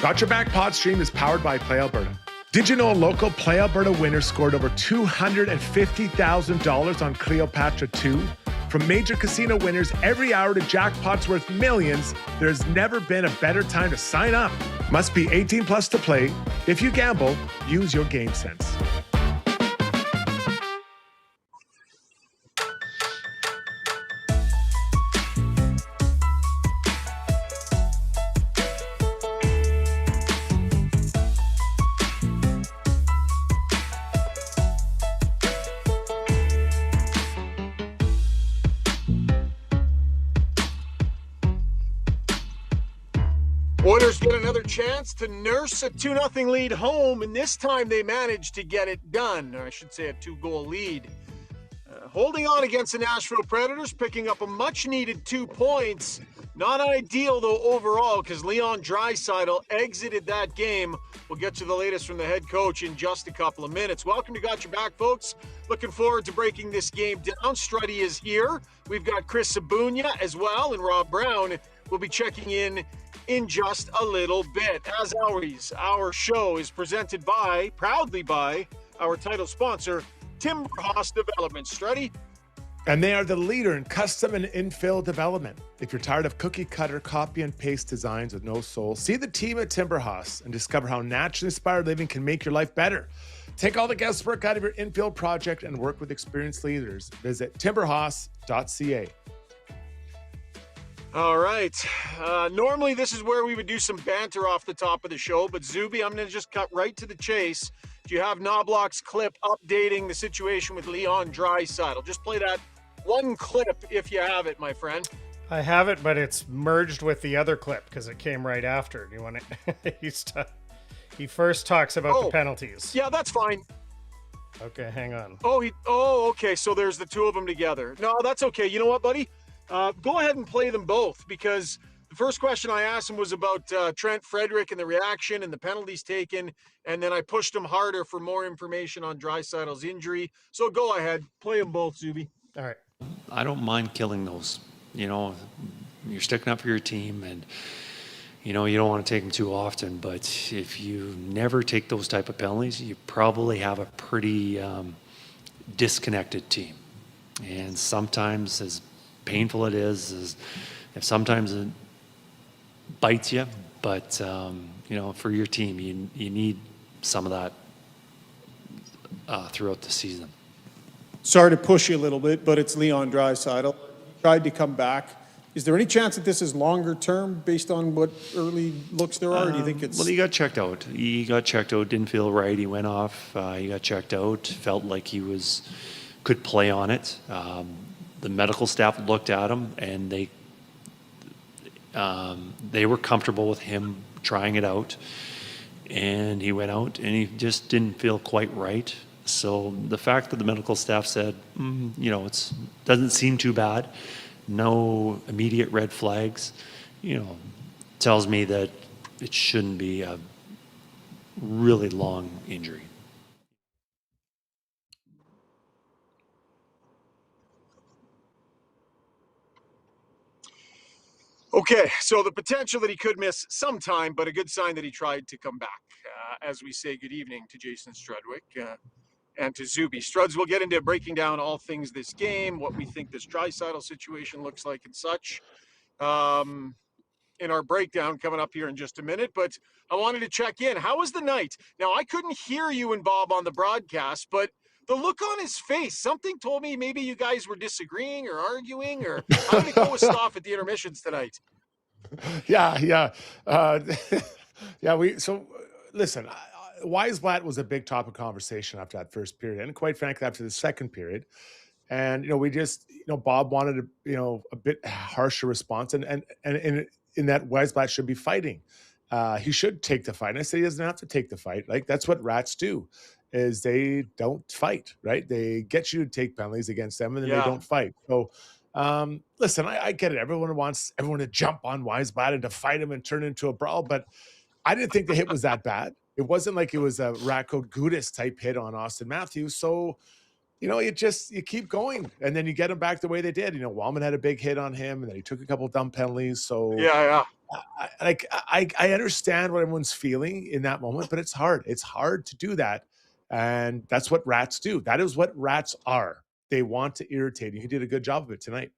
Got Your Back Pod Stream is powered by Play Alberta. Did you know a local Play Alberta winner scored over $250,000 on Cleopatra 2? From major casino winners every hour to jackpots worth millions, there's never been a better time to sign up. Must be 18 plus to play. If you gamble, use your game sense. Oilers get another chance to nurse a 2-0 lead home, and this time they managed to get it done. Or I should say a 2-goal lead. Holding on against the Nashville Predators, picking up a much-needed 2 points. Not ideal, though, overall, because Leon Draisaitl exited that game. We'll get to the latest from the head coach in just a couple of minutes. Welcome to Got Your Back, folks. Looking forward to breaking this game down. Struddy is here. We've got Chris Sabunia as well, and Rob Brown will be checking in just a little bit. As always, our show is presented proudly by our title sponsor, Timberhouse Development. Struddy? And they are the leader in custom and infill development. If you're tired of cookie cutter, copy and paste designs with no soul, see the team at Timberhouse and discover how naturally inspired living can make your life better. Take all the guesswork out of your infill project and work with experienced leaders. Visit timberhouse.ca. All right. Normally, this is where we would do some banter off the top of the show, but Zuby, I'm going to just cut right to the chase. Do you have Knobloch's clip updating the situation with Leon Draisaitl? Just play that one clip if you have it, my friend. I have it, but it's merged with the other clip because it came right after. Do you want it? He first talks about the penalties. Yeah, that's fine. Okay, hang on. Okay. So there's the two of them together. No, that's okay. You know what, buddy? Go ahead and play them both, because the first question I asked him was about Trent Frederick and the reaction and the penalties taken, and then I pushed him harder for more information on Draisaitl's injury. So go ahead, play them both, Zuby. All right. I don't mind killing those. You know, you're sticking up for your team, and you know you don't want to take them too often. But if you never take those type of penalties, you probably have a pretty disconnected team. And sometimes, as painful it is if sometimes it bites you, but you know, for your team, you need some of that throughout the season. Sorry to push you a little bit, but it's Leon Draisaitl. Tried to come back. Is there any chance that this is longer term based on what early looks there are? Or do you think it's... Well, he got checked out. Didn't feel right. He went off. He got checked out. Felt like he could play on it. The medical staff looked at him, and they were comfortable with him trying it out. And he went out, and he just didn't feel quite right. So the fact that the medical staff said, you know, it doesn't seem too bad, no immediate red flags, you know, tells me that it shouldn't be a really long injury. Okay, so the potential that he could miss some time, but a good sign that he tried to come back. As we say good evening to Jason Strudwick and to Zuby. Struds, we'll get into breaking down all things this game, what we think this Draisaitl situation looks like and such in our breakdown coming up here in just a minute. But I wanted to check in. How was the night? Now, I couldn't hear you and Bob on the broadcast, but the look on his face, something told me maybe you guys were disagreeing or arguing, or how did it go with Stoff at the intermissions tonight? Yeah. Listen, Weisblatt was a big topic of conversation after that first period, and quite frankly, after the second period. And, you know, we just, you know, Bob wanted a bit harsher response, and in that Weisblatt should be fighting. He should take the fight. And I said he doesn't have to take the fight. Like, that's what rats do. Is they don't fight, right? They get you to take penalties against them, and then they don't fight. So, listen, I get it. Everyone wants everyone to jump on Weisblatt and to fight him and turn into a brawl, but I didn't think the hit was that bad. It wasn't like it was a Ratko Gudas type hit on Austin Matthews. So, you know, you keep going, and then you get him back the way they did. You know, Wallman had a big hit on him, and then he took a couple dumb penalties. So, I understand what everyone's feeling in that moment, but it's hard. It's hard to do that. And that's what rats do. That is what rats are. They want to irritate you. He did a good job of it tonight.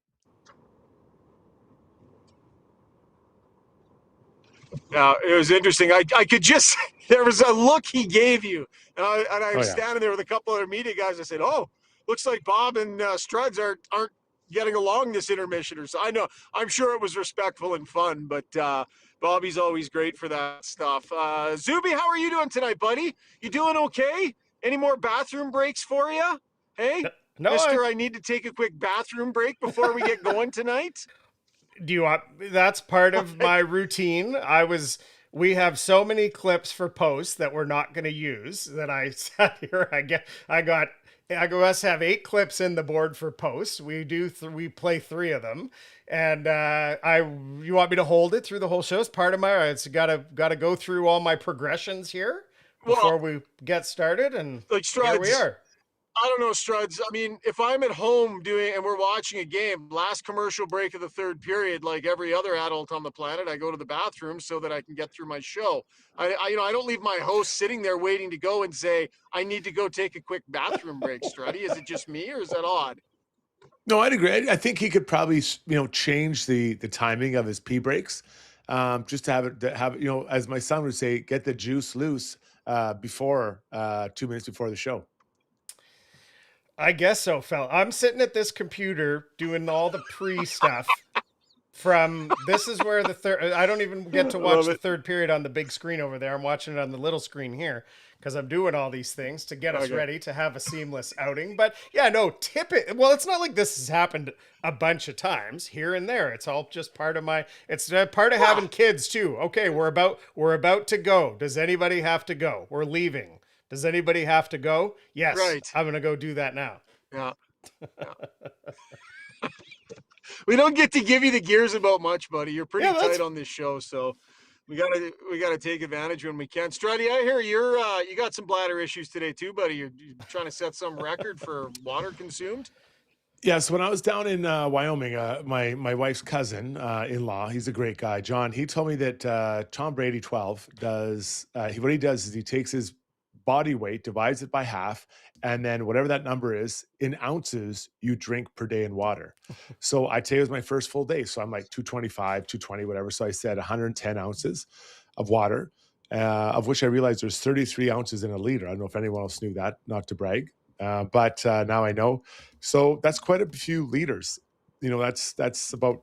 Now, it was interesting. I could just, there was a look he gave you. And I Oh was yeah. standing there with a couple other media guys. I said, oh, looks like Bob and Struds aren't getting along this intermission. Or so I know, I'm sure it was respectful and fun, but Bobby's always great for that stuff. Zuby, how are you doing tonight, buddy? You doing okay? Any more bathroom breaks for you? Hey, No, Mister, I need to take a quick bathroom break before we get going tonight. do you want? That's part of my routine. We have so many clips for posts that we're not going to use that I sat here. I go us have 8 clips in the board for posts. We play 3 of them, and you want me to hold it through the whole show? It's part of my. It's gotta go through all my progressions here before we get started, and like here we Struds, are. I don't know, Struds. I mean, if I'm at home and we're watching a game, last commercial break of the third period, like every other adult on the planet, I go to the bathroom so that I can get through my show. I don't leave my host sitting there waiting to go and say, I need to go take a quick bathroom break, Struddy. Is it just me or is that odd? No, I'd agree. I think he could probably, change the timing of his pee breaks, just to have as my son would say, get the juice loose before 2 minutes before the show. I guess so, fella. I'm sitting at this computer doing all the pre stuff. This is where the third. I don't even get to watch the third period on the big screen over there. I'm watching it on the little screen here because I'm doing all these things to get us ready to have a seamless outing. But yeah, no, tip it. Well, it's not like this has happened a bunch of times here and there. It's all just part of my. It's part of having kids too. Okay, we're about to go. Does anybody have to go? We're leaving. Does anybody have to go? Yes. Right. I'm going to go do that now. Yeah. We don't get to give you the gears about much, buddy. You're pretty tight on this show, so we gotta take advantage when we can. Struddy, I hear you got some bladder issues today too, buddy. You're trying to set some record for water consumed. Yeah, so when I was down in Wyoming, my wife's cousin in-law, he's a great guy, John. He told me that Tom Brady 12 does. What he does is he takes his body weight, divides it by half, and then whatever that number is in ounces you drink per day in water. So I tell you, it was my first full day. So I'm like 225, 220, whatever. So I said 110 ounces of water, of which I realized there's 33 ounces in a liter. I don't know if anyone else knew that, not to brag. But now I know. So that's quite a few liters. That's about,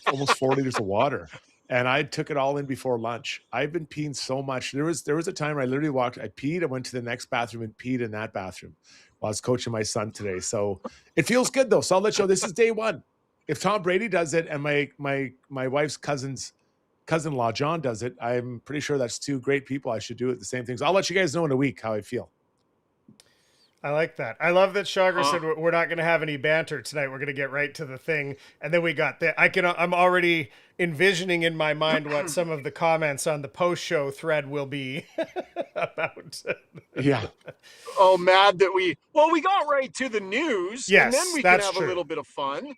almost 4 liters of water. And I took it all in before lunch. I've been peeing so much. There was a time where I literally I peed, I went to the next bathroom and peed in that bathroom while I was coaching my son today. So it feels good though. So I'll let you know this is day one. If Tom Brady does it and my wife's cousin-in-law, John, does it, I'm pretty sure that's 2 great people. I should do it the same things. I'll let you guys know in a week how I feel. I like that. I love that Shaugger said we're not going to have any banter tonight. We're going to get right to the thing. And then we got that. I'm already envisioning in my mind what some of the comments on the post-show thread will be about. Yeah. Oh, mad that we got right to the news. Yes, and then we can have true. a little bit of fun.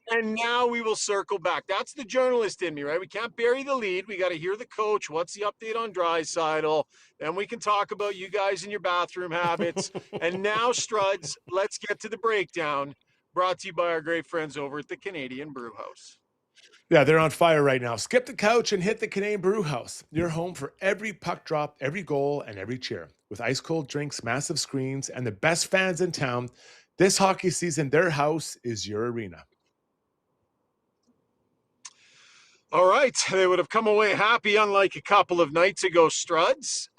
And now we will circle back. That's the journalist in me, right? We can't bury the lead. We got to hear the coach. What's the update on Draisaitl? Then we can talk about you guys and your bathroom habits. And now, Struds, let's get to the breakdown. Brought to you by our great friends over at the Canadian Brew House. Yeah, they're on fire right now. Skip the couch and hit the Canadian Brew House. Your home for every puck drop, every goal, and every cheer. With ice cold drinks, massive screens, and the best fans in town, this hockey season, their house is your arena. All right, they would have come away happy, unlike a couple of nights ago, Struds.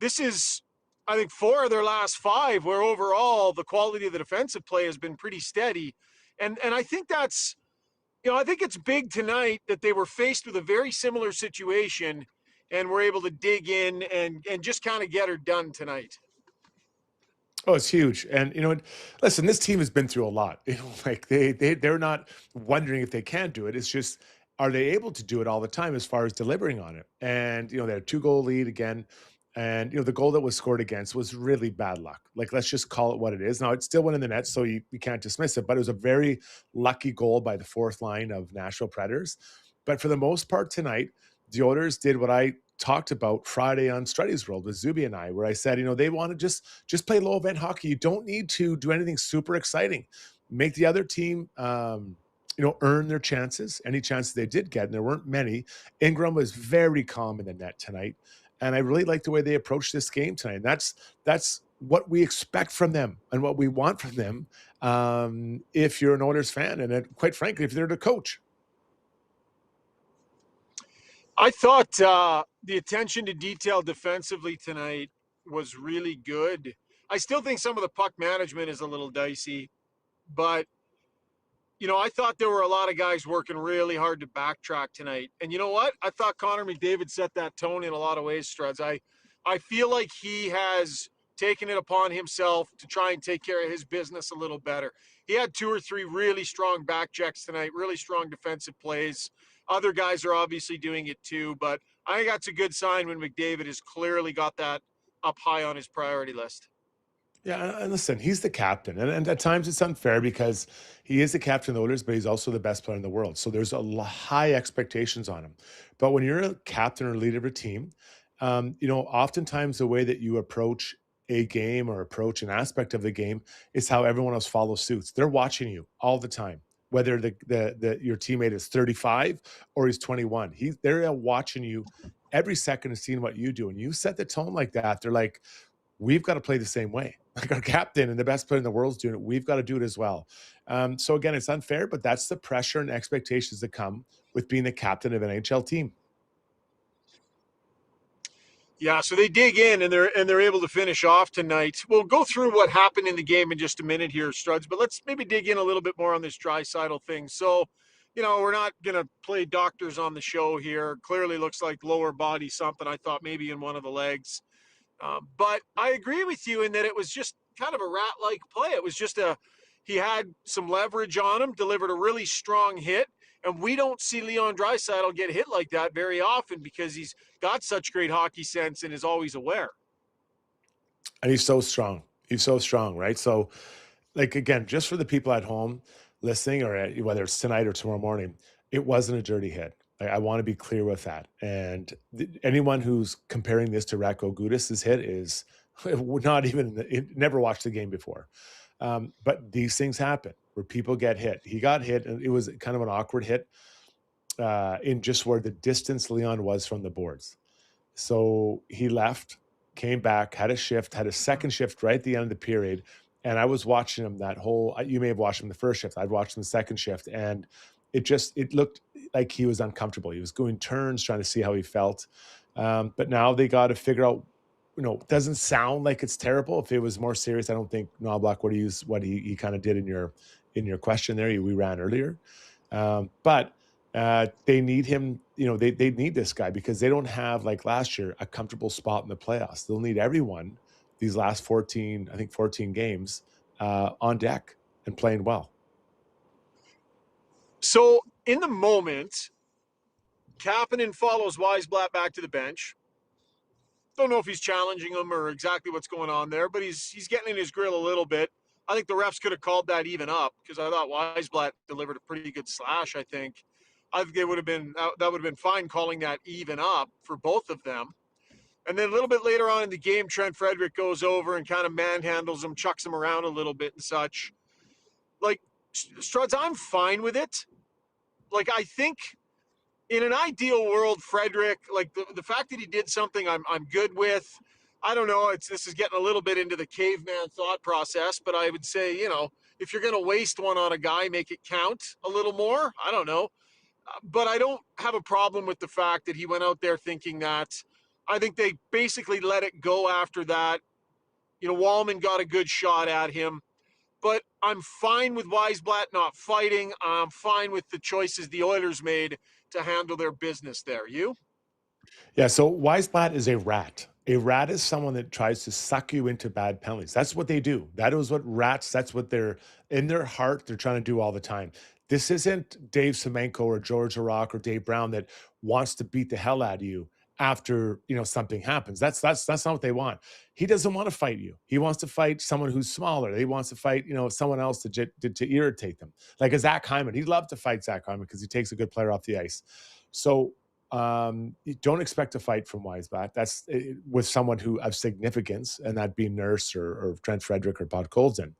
This is, I think, 4 of their last 5, where overall the quality of the defensive play has been pretty steady. And I think that's, I think it's big tonight that they were faced with a very similar situation and were able to dig in and just kind of get her done tonight. Oh, it's huge. And, listen, this team has been through a lot. Like they're not wondering if they can't do it. It's just, are they able to do it all the time as far as delivering on it? And, they had a 2-goal lead again. And, the goal that was scored against was really bad luck. Like, let's just call it what it is. Now, it still went in the net, so you can't dismiss it. But it was a very lucky goal by the 4th line of Nashville Predators. But for the most part tonight, the Oilers did what I talked about Friday on Struddy's World with Zuby and I, where I said, they want to just play low event hockey. You don't need to do anything super exciting. Make the other team, earn their chances, any chances they did get, and there weren't many. Ingram was very calm in the net tonight, and I really like the way they approached this game tonight. And that's what we expect from them and what we want from them. If you're an Oilers fan, and quite frankly, if they're the coach. I thought the attention to detail defensively tonight was really good. I still think some of the puck management is a little dicey, but I thought there were a lot of guys working really hard to backtrack tonight. And you know what? I thought Connor McDavid set that tone in a lot of ways, Struds. I feel like he has taken it upon himself to try and take care of his business a little better. He had 2 or 3 really strong back checks tonight, really strong defensive plays. Other guys are obviously doing it too, but I think that's a good sign when McDavid has clearly got that up high on his priority list. Yeah, and listen, he's the captain, and at times it's unfair because he is the captain of the Oilers, but he's also the best player in the world. So there's high expectations on him. But when you're a captain or leader of a team, oftentimes the way that you approach a game or approach an aspect of the game is how everyone else follows suits. They're watching you all the time, whether your teammate is 35 or he's 21. They're watching you every second and seeing what you do, and you set the tone like that. They're like, we've got to play the same way. Like our captain and the best player in the world's doing it. We've got to do it as well. So again, it's unfair, but that's the pressure and expectations that come with being the captain of an NHL team. Yeah, so they dig in and they're able to finish off tonight. We'll go through what happened in the game in just a minute here, Struds, but let's maybe dig in a little bit more on this Draisaitl thing. So, we're not going to play doctors on the show here. Clearly looks like lower body something. I thought maybe in one of the legs. But I agree with you in that it was just kind of a rat-like play. It was just he had some leverage on him, delivered a really strong hit, and we don't see Leon Draisaitl get hit like that very often because he's got such great hockey sense and is always aware. And he's so strong. He's so strong, right? So, again, just for the people at home listening, or whether it's tonight or tomorrow morning, it wasn't a dirty hit. I want to be clear with that. And anyone who's comparing this to Ratko Gudas's hit is never watched the game before. But these things happen where people get hit. He got hit, and it was kind of an awkward hit in just where the distance Leon was from the boards. So he left, came back, had a second shift right at the end of the period. And I was watching him you may have watched him the first shift. I'd watched him the second shift, and it looked like he was uncomfortable. He was going turns, trying to see how he felt. But now they got to figure out, it doesn't sound like it's terrible. If it was more serious, I don't think Knobloch would use what he kind of did in your question there. We ran earlier. But they need him, they need this guy because they don't have, like last year, a comfortable spot in the playoffs. They'll need everyone these last 14 games on deck and playing well. So in the moment, Kapanen follows Weisblatt back to the bench. Don't know if he's challenging him or exactly what's going on there, but he's getting in his grill a little bit. I think the refs could have called that even up because I thought Weisblatt delivered a pretty good slash. I think it would have been fine calling that even up for both of them. And then a little bit later on in the game, Trent Frederick goes over and kind of manhandles him, chucks him around a little bit and such. Like, Struds, I'm fine with it. Like, I think in an ideal world, Frederick, like the fact that he did something I'm good with. I don't know. This is getting a little bit into the caveman thought process, but I would say, if you're going to waste one on a guy, make it count a little more. I don't know. But I don't have a problem with the fact that he went out there thinking that. I think they basically let it go after that. Wallman got a good shot at him. But I'm fine with Weisblatt not fighting. I'm fine with the choices the Oilers made to handle their business there. You? Yeah, so Weisblatt is a rat. A rat is someone that tries to suck you into bad penalties. That's what they do. That's what they're, in their heart, they're trying to do all the time. This isn't Dave Semenko or George Arak or Dave Brown that wants to beat the hell out of you after, something happens. That's not what they want. He doesn't want to fight you. He wants to fight someone who's smaller. He wants to fight, someone else to irritate them. Like a Zach Hyman. He'd love to fight Zach Hyman because he takes a good player off the ice. So you don't expect a fight from Weisbach. That's with someone who of significance, and that being Nurse or Trent Frederick or Podkolzin.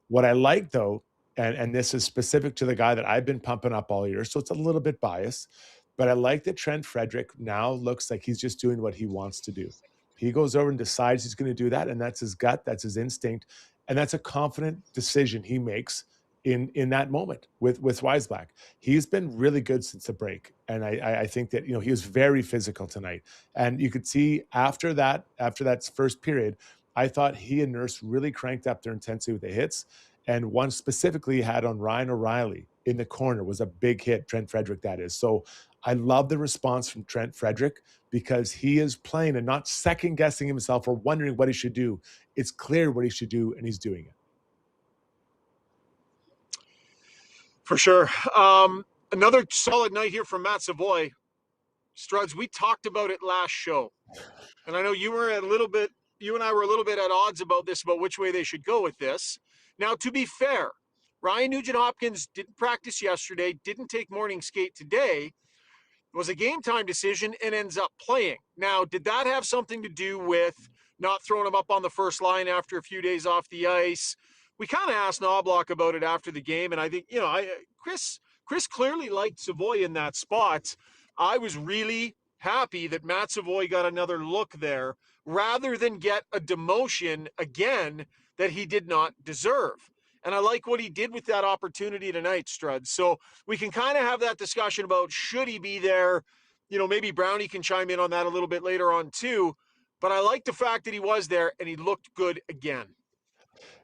What I like though, and this is specific to the guy that I've been pumping up all year, so it's a little bit biased, but I like that Trent Frederick now looks like he's just doing what he wants to do. He goes over and decides he's going to do that, and that's his gut, that's his instinct, and that's a confident decision he makes in that moment with Weisbach. He's been really good since the break, and I think that he was very physical tonight, and you could see after that first period, I thought he and Nurse really cranked up their intensity with the hits, and one specifically he had on Ryan O'Reilly in the corner was a big hit, Trent Frederick that is. So I love the response from Trent Frederick because he is playing and not second guessing himself or wondering what he should do. It's clear what he should do, and he's doing it. For sure. Another solid night here from Matt Savoie. Struds, we talked about it last show. And I know you and I were a little bit at odds about this, about which way they should go with this. Now, to be fair, Ryan Nugent-Hopkins didn't practice yesterday, didn't take morning skate today. It was a game time decision and ends up playing. Now, did that have something to do with not throwing him up on the first line after a few days off the ice? We kind of asked Knobloch about it after the game, and I think, Chris clearly liked Savoie in that spot. I was really happy that Matt Savoie got another look there rather than get a demotion again that he did not deserve. And I like what he did with that opportunity tonight, Strud. So we can kind of have that discussion about should he be there. Maybe Brownie can chime in on that a little bit later on too. But I like the fact that he was there and he looked good again.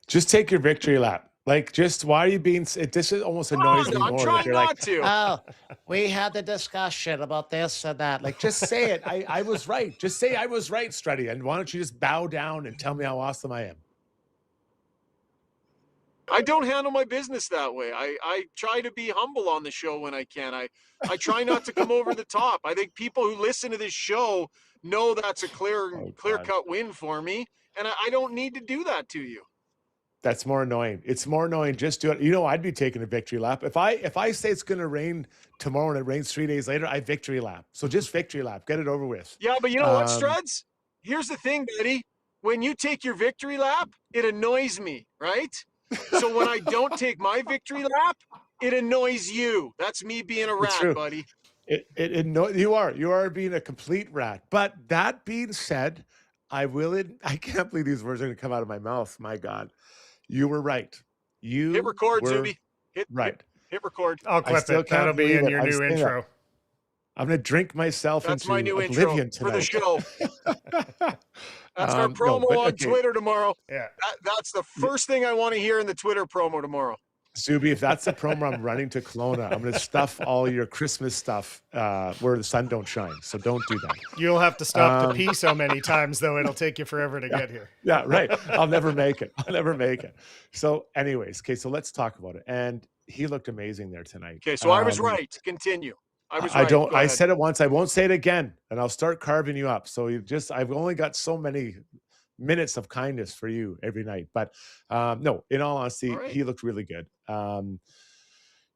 Just take your victory lap. Like, just why are you being? This is almost annoys me more. I'm trying not to. Oh, we had the discussion about this and that. Like, just say it. I was right. Just say I was right, Struddy. And why don't you just bow down and tell me how awesome I am? I don't handle my business that way. I try to be humble on the show when I can. I try not to come over the top. I think people who listen to this show know that's a clear-cut win for me, and I don't need to do that to you. That's more annoying. It's more annoying. Just do it. I'd be taking a victory lap. If I say it's going to rain tomorrow and it rains 3 days later, I victory lap. So just victory lap. Get it over with. Yeah, but you know what, Struds? Here's the thing, buddy. When you take your victory lap, it annoys me, right? So when I don't take my victory lap, it annoys you. That's me being a rat, buddy. You are being a complete rat. But that being said, I can't believe these words are going to come out of my mouth. My God. You were right. You hit record, were Zuby. Hit record. I'll clip it. That'll be in your new intro. I'm going to drink myself That's into my new oblivion intro tonight. For the show. That's our promo on Twitter tomorrow. Yeah. That's the first thing I want to hear in the Twitter promo tomorrow. Zuby, if that's the promo I'm running to Kelowna, I'm going to stuff all your Christmas stuff where the sun don't shine. So don't do that. You'll have to stop the pee so many times, though. It'll take you forever to get here. Yeah, right. I'll never make it. So anyways, okay, so let's talk about it. And he looked amazing there tonight. Okay, so I was right. Continue. I was right. I said it once. I won't say it again. And I'll start carving you up. So I've only got so many minutes of kindness for you every night. But no, in all honesty, He looked really good.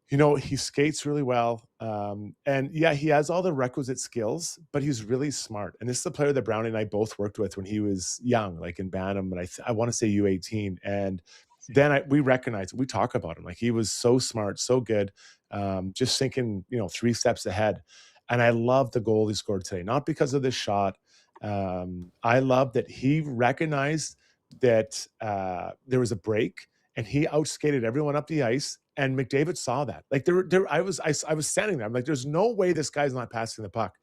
He skates really well. And yeah, he has all the requisite skills, but he's really smart. And this is the player that Brownie and I both worked with when he was young, like in Bantam, and I want to say U18. And then we recognize, we talk about him. Like, he was so smart, so good, just thinking, 3 steps ahead. And I love the goal he scored today, not because of this shot. I love that he recognized that there was a break, and he outskated everyone up the ice. And McDavid saw that. Like, I was standing there. I'm like, there's no way this guy's not passing the puck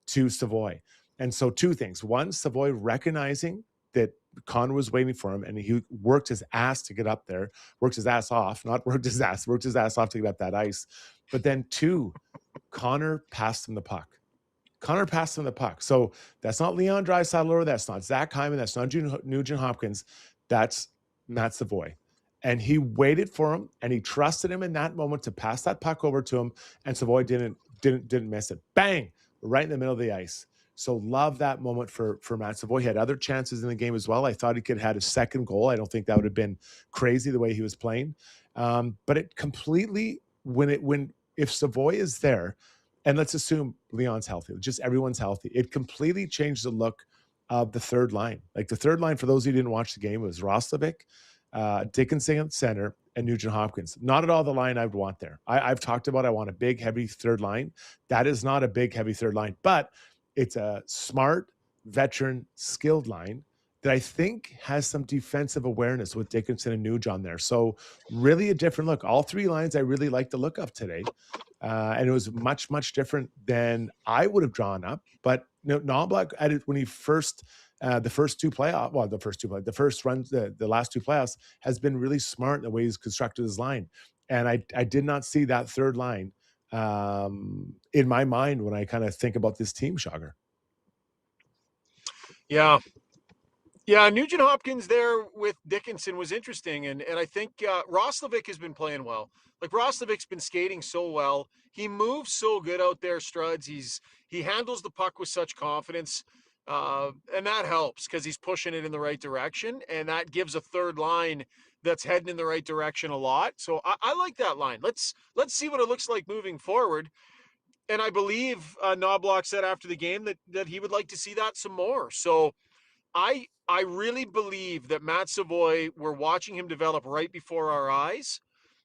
to Savoie. And so 2 things. One, Savoie recognizing that Connor was waiting for him, and he worked his ass to get up there, worked his ass off to get up that ice. But then 2, Connor passed him the puck. So that's not Leon Draisaitl, that's not Zach Hyman, that's not Nugent Hopkins, that's Matt Savoie. And he waited for him, and he trusted him in that moment to pass that puck over to him, and Savoie didn't miss it. Bang! Right in the middle of the ice. So love that moment for Matt Savoie. He had other chances in the game as well. I thought he could have had a second goal. I don't think that would have been crazy the way he was playing. But it completely, if Savoie is there, and let's assume Leon's healthy, just everyone's healthy, it completely changed the look of the third line. Like the third line, for those who didn't watch the game, was Roslovic, Dickinson at center, and Nugent Hopkins. Not at all the line I would want there. I've talked about I want a big, heavy third line. That is not a big, heavy third line, but it's a smart, veteran, skilled line that I think has some defensive awareness with Dickinson and Nuge on there. So really a different look. All three lines I really like the look of today. And it was much, much different than I would have drawn up. But Knobloch, when he first, the first runs, the last two playoffs, has been really smart in the way he's constructed his line. And I did not see that third line in my mind when I kind of think about this team, Shaugger. Yeah. Yeah, Nugent Hopkins there with Dickinson was interesting. And I think Roslovic has been playing well. Like Roslovic's been skating so well. He moves so good out there, Struds. He handles the puck with such confidence. And that helps because he's pushing it in the right direction. And that gives a third line that's heading in the right direction a lot. So I like that line. Let's see what it looks like moving forward. And I believe Knobloch said after the game that he would like to see that some more. So I really believe that Matt Savoie, we're watching him develop right before our eyes.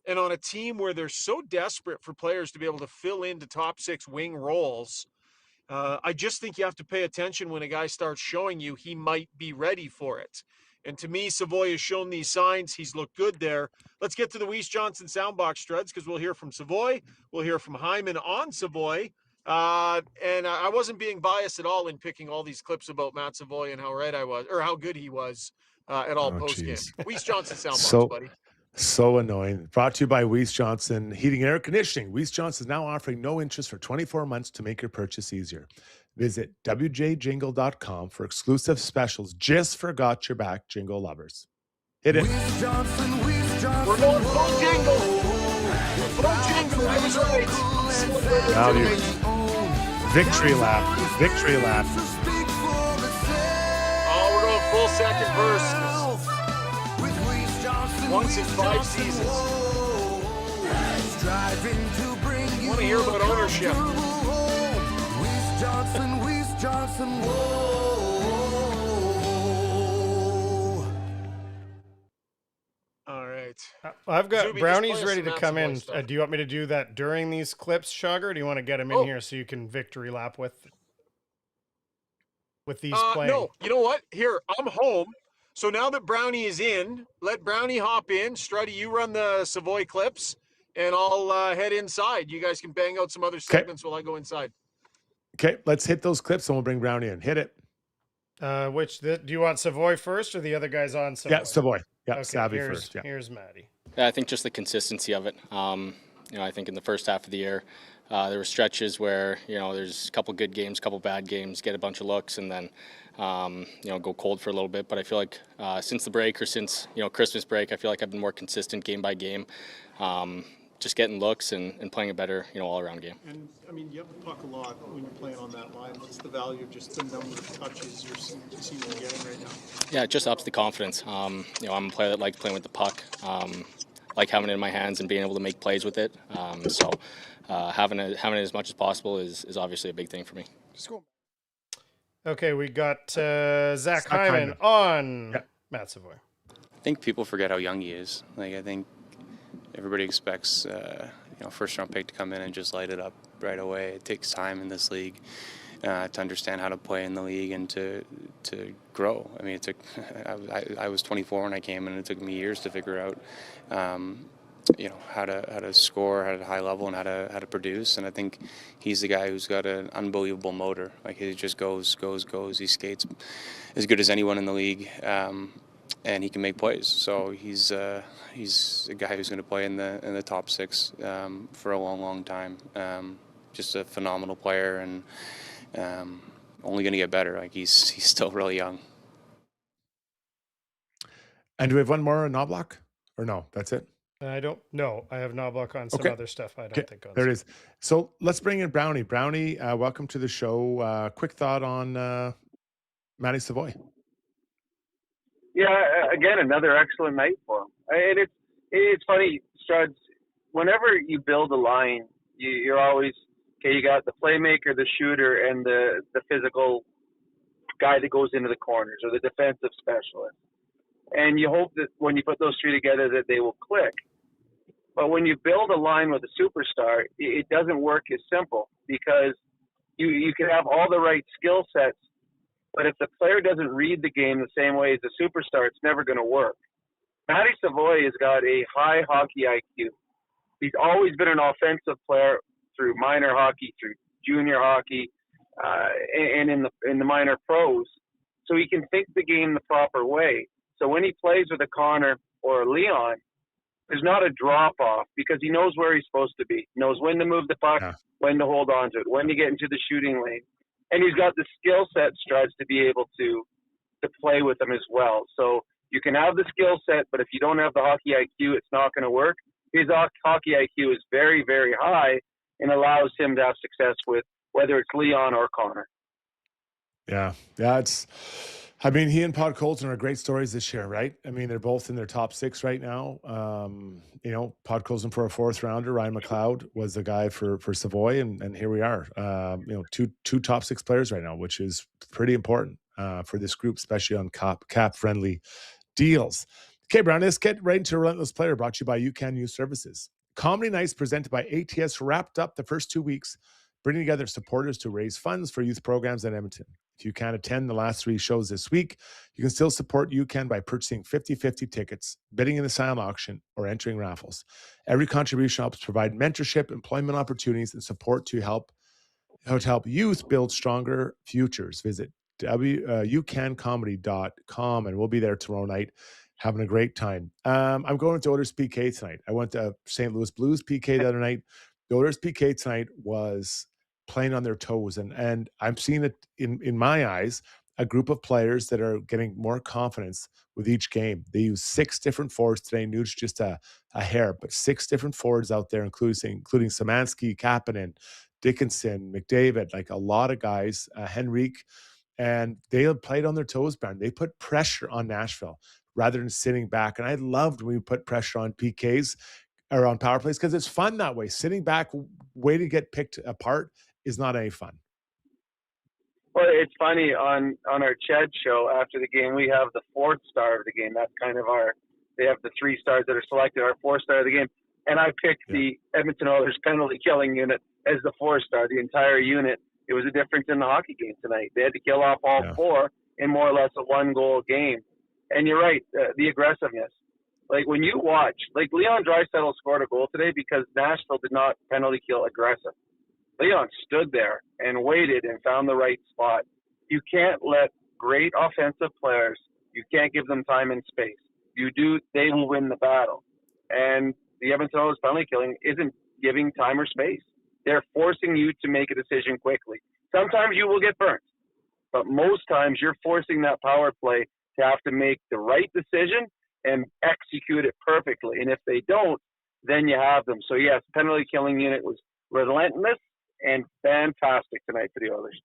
And on a team where they're so desperate for players to be able to fill into top six wing roles, I just think you have to pay attention when a guy starts showing you he might be ready for it. And to me, Savoie has shown these signs. He's looked good there. Let's get to the Weiss Johnson soundbox, Struds, because we'll hear from Savoie. We'll hear from Hyman on Savoie. And I wasn't being biased at all in picking all these clips about Matt Savoie and how right I was, or how good he was at all post-game. Weiss Johnson soundbox, buddy. So annoying. Brought to you by Weiss Johnson Heating and Air Conditioning. Weiss Johnson is now offering no interest for 24 months to make your purchase easier. Visit wjjingle.com for exclusive specials just for Got Your Back Jingle lovers. Hit it. Weiss Johnson. We're going full jingle. Full jingle. I was right. Now victory lap. Victory lap. Oh, we're going full second verse. Once in 5 seasons. I want to hear about ownership. Weiss Johnson, All right. I've got Zuby, Brownie's ready to come in. Stuff. Do you want me to do that during these clips, Shaugger, or do you want to get him in here so you can victory lap with these playing? No, you know what? Here, I'm home. So now that Brownie is in, let Brownie hop in. Struddy, you run the Savoie clips, and I'll head inside. You guys can bang out some other segments while I go inside. Okay, let's hit those clips and we'll bring Brownie in. Hit it. Do you want Savoie first or the other guys on Savoie? Yeah, Savoie. Yeah, okay, Savvy first. Yeah. Here's Maddie. Yeah, I think just the consistency of it. I think in the first half of the year, there were stretches where, there's a couple good games, a couple bad games, get a bunch of looks, and then, go cold for a little bit. But I feel like since the break or since, Christmas break, I feel like I've been more consistent game by game, just getting looks and playing a better, all-around game. And, you have the puck a lot when you're playing on that line. What's the value of just the number of touches you're seeing getting right now? Yeah, it just ups the confidence. I'm a player that likes playing with the puck, like having it in my hands and being able to make plays with it. So having it as much as possible is obviously a big thing for me. Okay, we got Zach Hyman on Matt Savoie. I think people forget how young he is. I think everybody expects first-round pick to come in and just light it up right away. It takes time in this league to understand how to play in the league and to grow. It took I was 24 when I came in, and it took me years to figure out how to score at a high level and how to produce. And I think he's the guy who's got an unbelievable motor. He just goes. He skates as good as anyone in the league. And he can make plays. So he's a guy who's going to play in the top six for a long time. Just a phenomenal player, and only going to get better. He's still really young. And do we have one more on Knobloch? Or no, that's it? I don't know. I have Knobloch on some other stuff. I don't think on. There it is. So let's bring in Brownie. Brownie, welcome to the show. Quick thought on Matty Savoie. Yeah, again, another excellent night for him. And it's funny, Struds, whenever you build a line, you're always, okay, you got the playmaker, the shooter, and the physical guy that goes into the corners, or the defensive specialist. And you hope that when you put those three together that they will click. But when you build a line with a superstar, it doesn't work as simple, because you can have all the right skill sets, but if the player doesn't read the game the same way as the superstar, it's never going to work. Matty Savoie has got a high hockey IQ. He's always been an offensive player through minor hockey, through junior hockey, and in the minor pros. So he can think the game the proper way. So when he plays with a Connor or a Leon, there's not a drop-off, because he knows where he's supposed to be. He knows when to move the puck, when to hold on to it, when to get into the shooting lane. And he's got the skill set, Struds, to be able to play with them as well. So you can have the skill set, but if you don't have the hockey IQ, it's not going to work. His hockey IQ is very, very high and allows him to have success with whether it's Leon or Connor. Yeah, I mean, he and Podkolzin are great stories this year, right? I mean, they're both in their top 6 right now. Podkolzin for a 4th rounder. Ryan McLeod was the guy for Savoie, and here we are. Two top 6 players right now, which is pretty important for this group, especially on cap-friendly deals. Okay, Brown, let's get right into Relentless Player, brought to you by UCAN Youth Services. Comedy nights presented by ATS wrapped up the first 2 weeks, bringing together supporters to raise funds for youth programs in Edmonton. If you can't attend the last 3 shows this week, you can still support UCAN by purchasing 50/50 tickets, bidding in the silent auction, or entering raffles. Every contribution helps provide mentorship, employment opportunities, and support to help youth build stronger futures. Visit ucancomedy.com, and we'll be there tomorrow night having a great time. I'm going to Oilers PK tonight. I went to St. Louis Blues PK the other night. The Oilers PK tonight was playing on their toes, and I'm seeing it in my eyes, a group of players that are getting more confidence with each game. They use 6 different forwards today. Nuge just a hair, but 6 different forwards out there, including Szymanski, Kapanen, Dickinson, McDavid, like a lot of guys, Henrique, and they played on their toes, Baron. They put pressure on Nashville rather than sitting back. And I loved when we put pressure on PKs or on power plays, because it's fun that way. Sitting back, waiting to get picked apart is not any fun. Well, it's funny, on our Ched show after the game, we have the 4th star of the game. That's kind of they have the 3 stars that are selected, our 4th star of the game. And I picked the Edmonton Oilers penalty killing unit as the 4th star, the entire unit. It was a difference in the hockey game tonight. They had to kill off all 4 in more or less a 1-goal game. And you're right, the aggressiveness. Like when you watch, like Leon Draisaitl scored a goal today because Nashville did not penalty kill aggressive. Leon stood there and waited and found the right spot. You can't let great offensive players, you can't give them time and space. You do, they will win the battle. And the Edmonton Oilers penalty killing isn't giving time or space. They're forcing you to make a decision quickly. Sometimes you will get burnt, but most times you're forcing that power play to have to make the right decision and execute it perfectly. And if they don't, then you have them. So yes, penalty killing unit was relentless and fantastic tonight for the Oilers.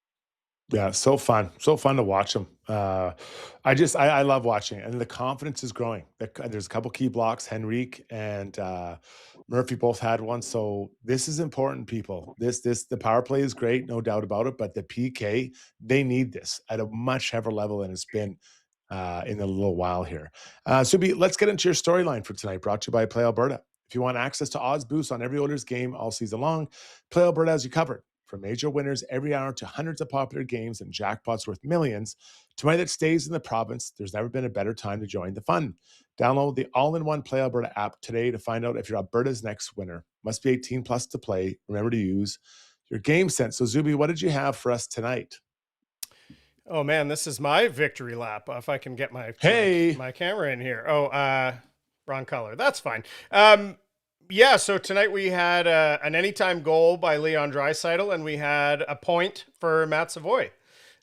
Yeah, so fun to watch them. I love watching it, and the confidence is growing. There's a couple key blocks. Henrique and Murphy both had one, so this is important, people. The power play is great, no doubt about it, but the PK, they need this at a much heavier level than it's been in a little while here. Subi, let's get into your storyline for tonight, brought to you by Play Alberta. If you want access to odds boosts on every Oilers game all season long, Play Alberta has you covered. From major winners every hour to hundreds of popular games and jackpots worth millions, to money that stays in the province, there's never been a better time to join the fun. Download the all-in-one Play Alberta app today to find out if you're Alberta's next winner. Must be 18 plus to play. Remember to use your game sense. So, Zuby, what did you have for us tonight? Oh, man, this is my victory lap. If I can get my camera in here. Oh, wrong color. That's fine. Yeah, so tonight we had an anytime goal by Leon Draisaitl, and we had a point for Matt Savoie.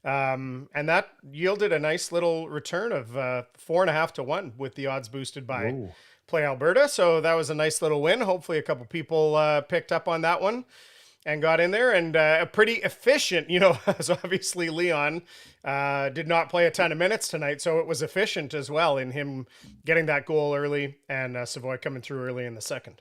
And that yielded a nice little return of 4.5 to 1 with the odds boosted by play Alberta. So that was a nice little win. Hopefully a couple people picked up on that one and got in there, and a pretty efficient, as obviously Leon did not play a ton of minutes tonight. So it was efficient as well in him getting that goal early and Savoie coming through early in the second.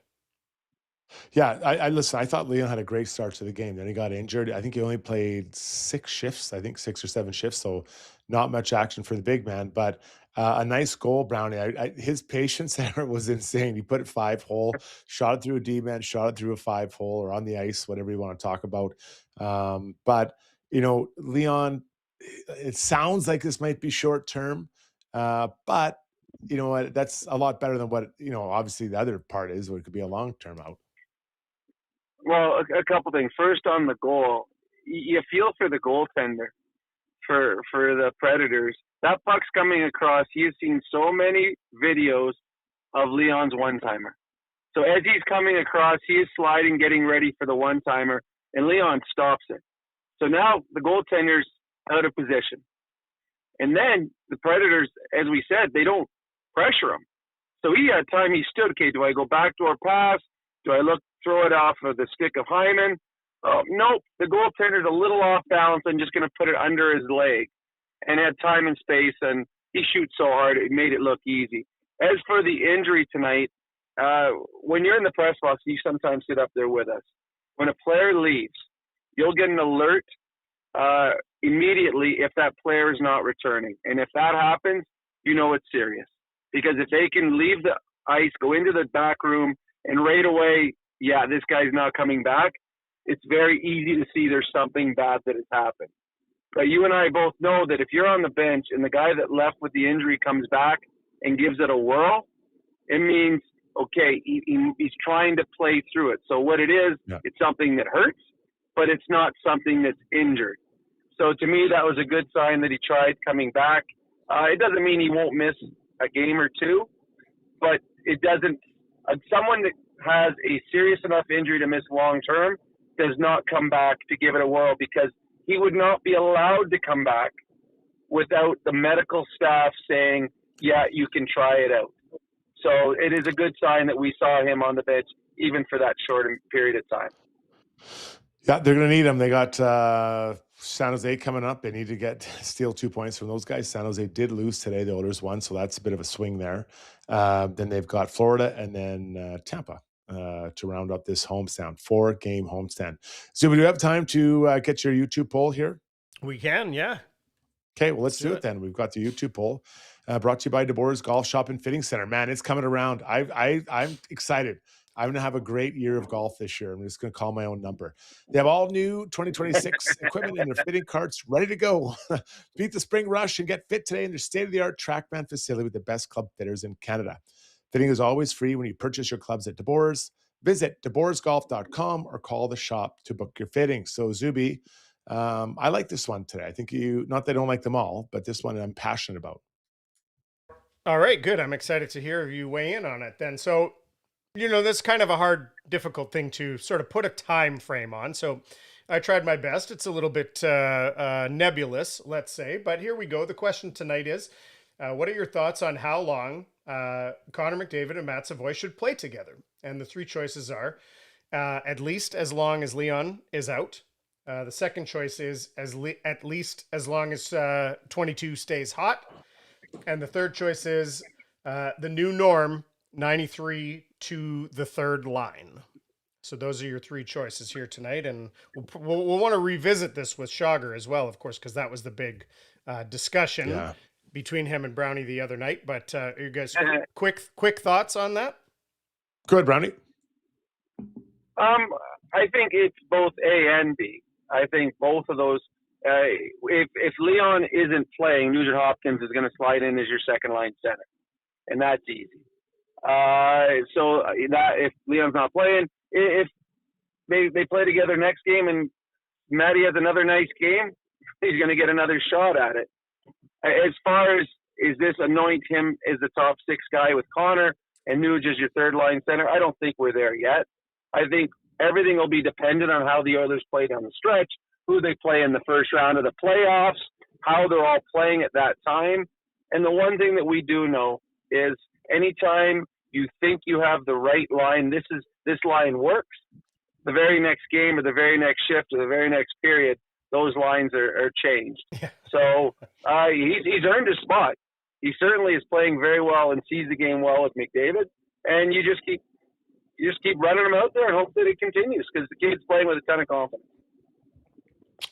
Yeah, I listen. I thought Leon had a great start to the game. Then he got injured. I think he only played 6 shifts. I think 6 or 7 shifts. So not much action for the big man, but a nice goal, Brownie. His patience there was insane. He put it 5-hole, shot it through a D-man, shot it through a 5-hole or on the ice, whatever you want to talk about. But Leon, it sounds like this might be short term, but you know what? That's a lot better than what obviously the other part is. Where it could be a long term out. Well, a couple things. First, on the goal, you feel for the goaltender for the Predators. That puck's coming across. You've seen so many videos of Leon's one-timer. So as he's coming across, he is sliding, getting ready for the one-timer, and Leon stops it. So now the goaltender's out of position. And then the Predators, as we said, they don't pressure him. So he had time. He stood, okay, do I go backdoor pass? Do I throw it off of the stick of Hyman? Nope. The goaltender's a little off balance and just going to put it under his leg, and had time and space, and he shoots so hard it made it look easy. As for the injury tonight, when you're in the press box, you sometimes sit up there with us. When a player leaves, you'll get an alert immediately if that player is not returning. And if that happens, it's serious. Because if they can leave the ice, go into the back room, and right away, yeah, this guy's not coming back, it's very easy to see there's something bad that has happened. But you and I both know that if you're on the bench and the guy that left with the injury comes back and gives it a whirl, it means, okay, he's trying to play through it. So what it is, It's something that hurts, but it's not something that's injured. So to me, that was a good sign that he tried coming back. It doesn't mean he won't miss a game or two, but it doesn't. Someone that has a serious enough injury to miss long term does not come back to give it a whirl, because he would not be allowed to come back without the medical staff saying, yeah, you can try it out. So it is a good sign that we saw him on the bench, even for that short period of time. Yeah, they're going to need him. They got San Jose coming up. They need to steal 2 points from those guys. San Jose did lose today. The Oilers won, so that's a bit of a swing there. Then they've got Florida and then Tampa to round up this homestand, 4-game homestand. So do we have time to get your YouTube poll here? We can, yeah. Okay, well, let's do it then. We've got the YouTube poll brought to you by DeBoer's Golf Shop and Fitting Center. Man, it's coming around. I'm excited. I'm going to have a great year of golf this year. I'm just going to call my own number. They have all new 2026 equipment and their fitting carts ready to go. Beat the spring rush and get fit today in their state-of-the-art TrackMan facility with the best club fitters in Canada. Fitting is always free when you purchase your clubs at DeBoer's. Visit DeBoersGolf.com or call the shop to book your fitting. So, Zuby, I like this one today. I think not that I don't like them all, but this one I'm passionate about. All right, good. I'm excited to hear you weigh in on it then. So, that's kind of a hard, difficult thing to sort of put a time frame on. So I tried my best. It's a little bit nebulous, let's say. But here we go. The question tonight is, what are your thoughts on how long Connor McDavid and Matt Savoie should play together? And the 3 choices are at least as long as Leon is out. The second choice is at least as long as 22 stays hot. And the third choice is the new norm, 93 to the third line. So those are your 3 choices here tonight. And we'll want to revisit this with Shaugger as well, of course, because that was the big discussion between him and Brownie the other night. But you guys, quick thoughts on that? Go ahead, Brownie. I think it's both A and B. I think both of those, if Leon isn't playing, Nugent Hopkins is going to slide in as your second line center. And that's easy. So that if Leon's not playing, if they play together next game and Matty has another nice game, he's going to get another shot at it. As far as, is this anoint him as the top 6 guy with Connor and Nuge as your third line center? I don't think we're there yet. I think everything will be dependent on how the Oilers play down the stretch, who they play in the first round of the playoffs, how they're all playing at that time. And the one thing that we do know is anytime you think you have the right line. This line works. The very next game or the very next shift or the very next period, those lines are changed. Yeah. So he's earned his spot. He certainly is playing very well and sees the game well with McDavid. And you just keep running him out there and hope that it continues, because the kid's playing with a ton of confidence.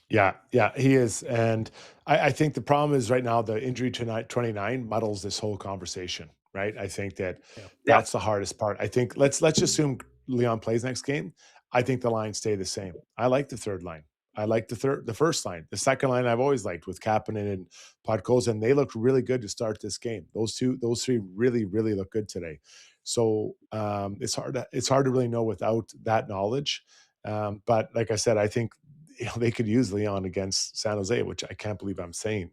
Yeah, he is. And I think the problem is right now the injury to 29 muddles this whole conversation, right? I think that's the hardest part. I think let's just assume Leon plays next game. I think the lines stay the same. I like the third line. I like the first line. The second line I've always liked with Kapanen and Podkolzin, and they looked really good to start this game. Those three really, really look good today. So it's hard to really know without that knowledge. But like I said, I think they could use Leon against San Jose, which I can't believe I'm saying.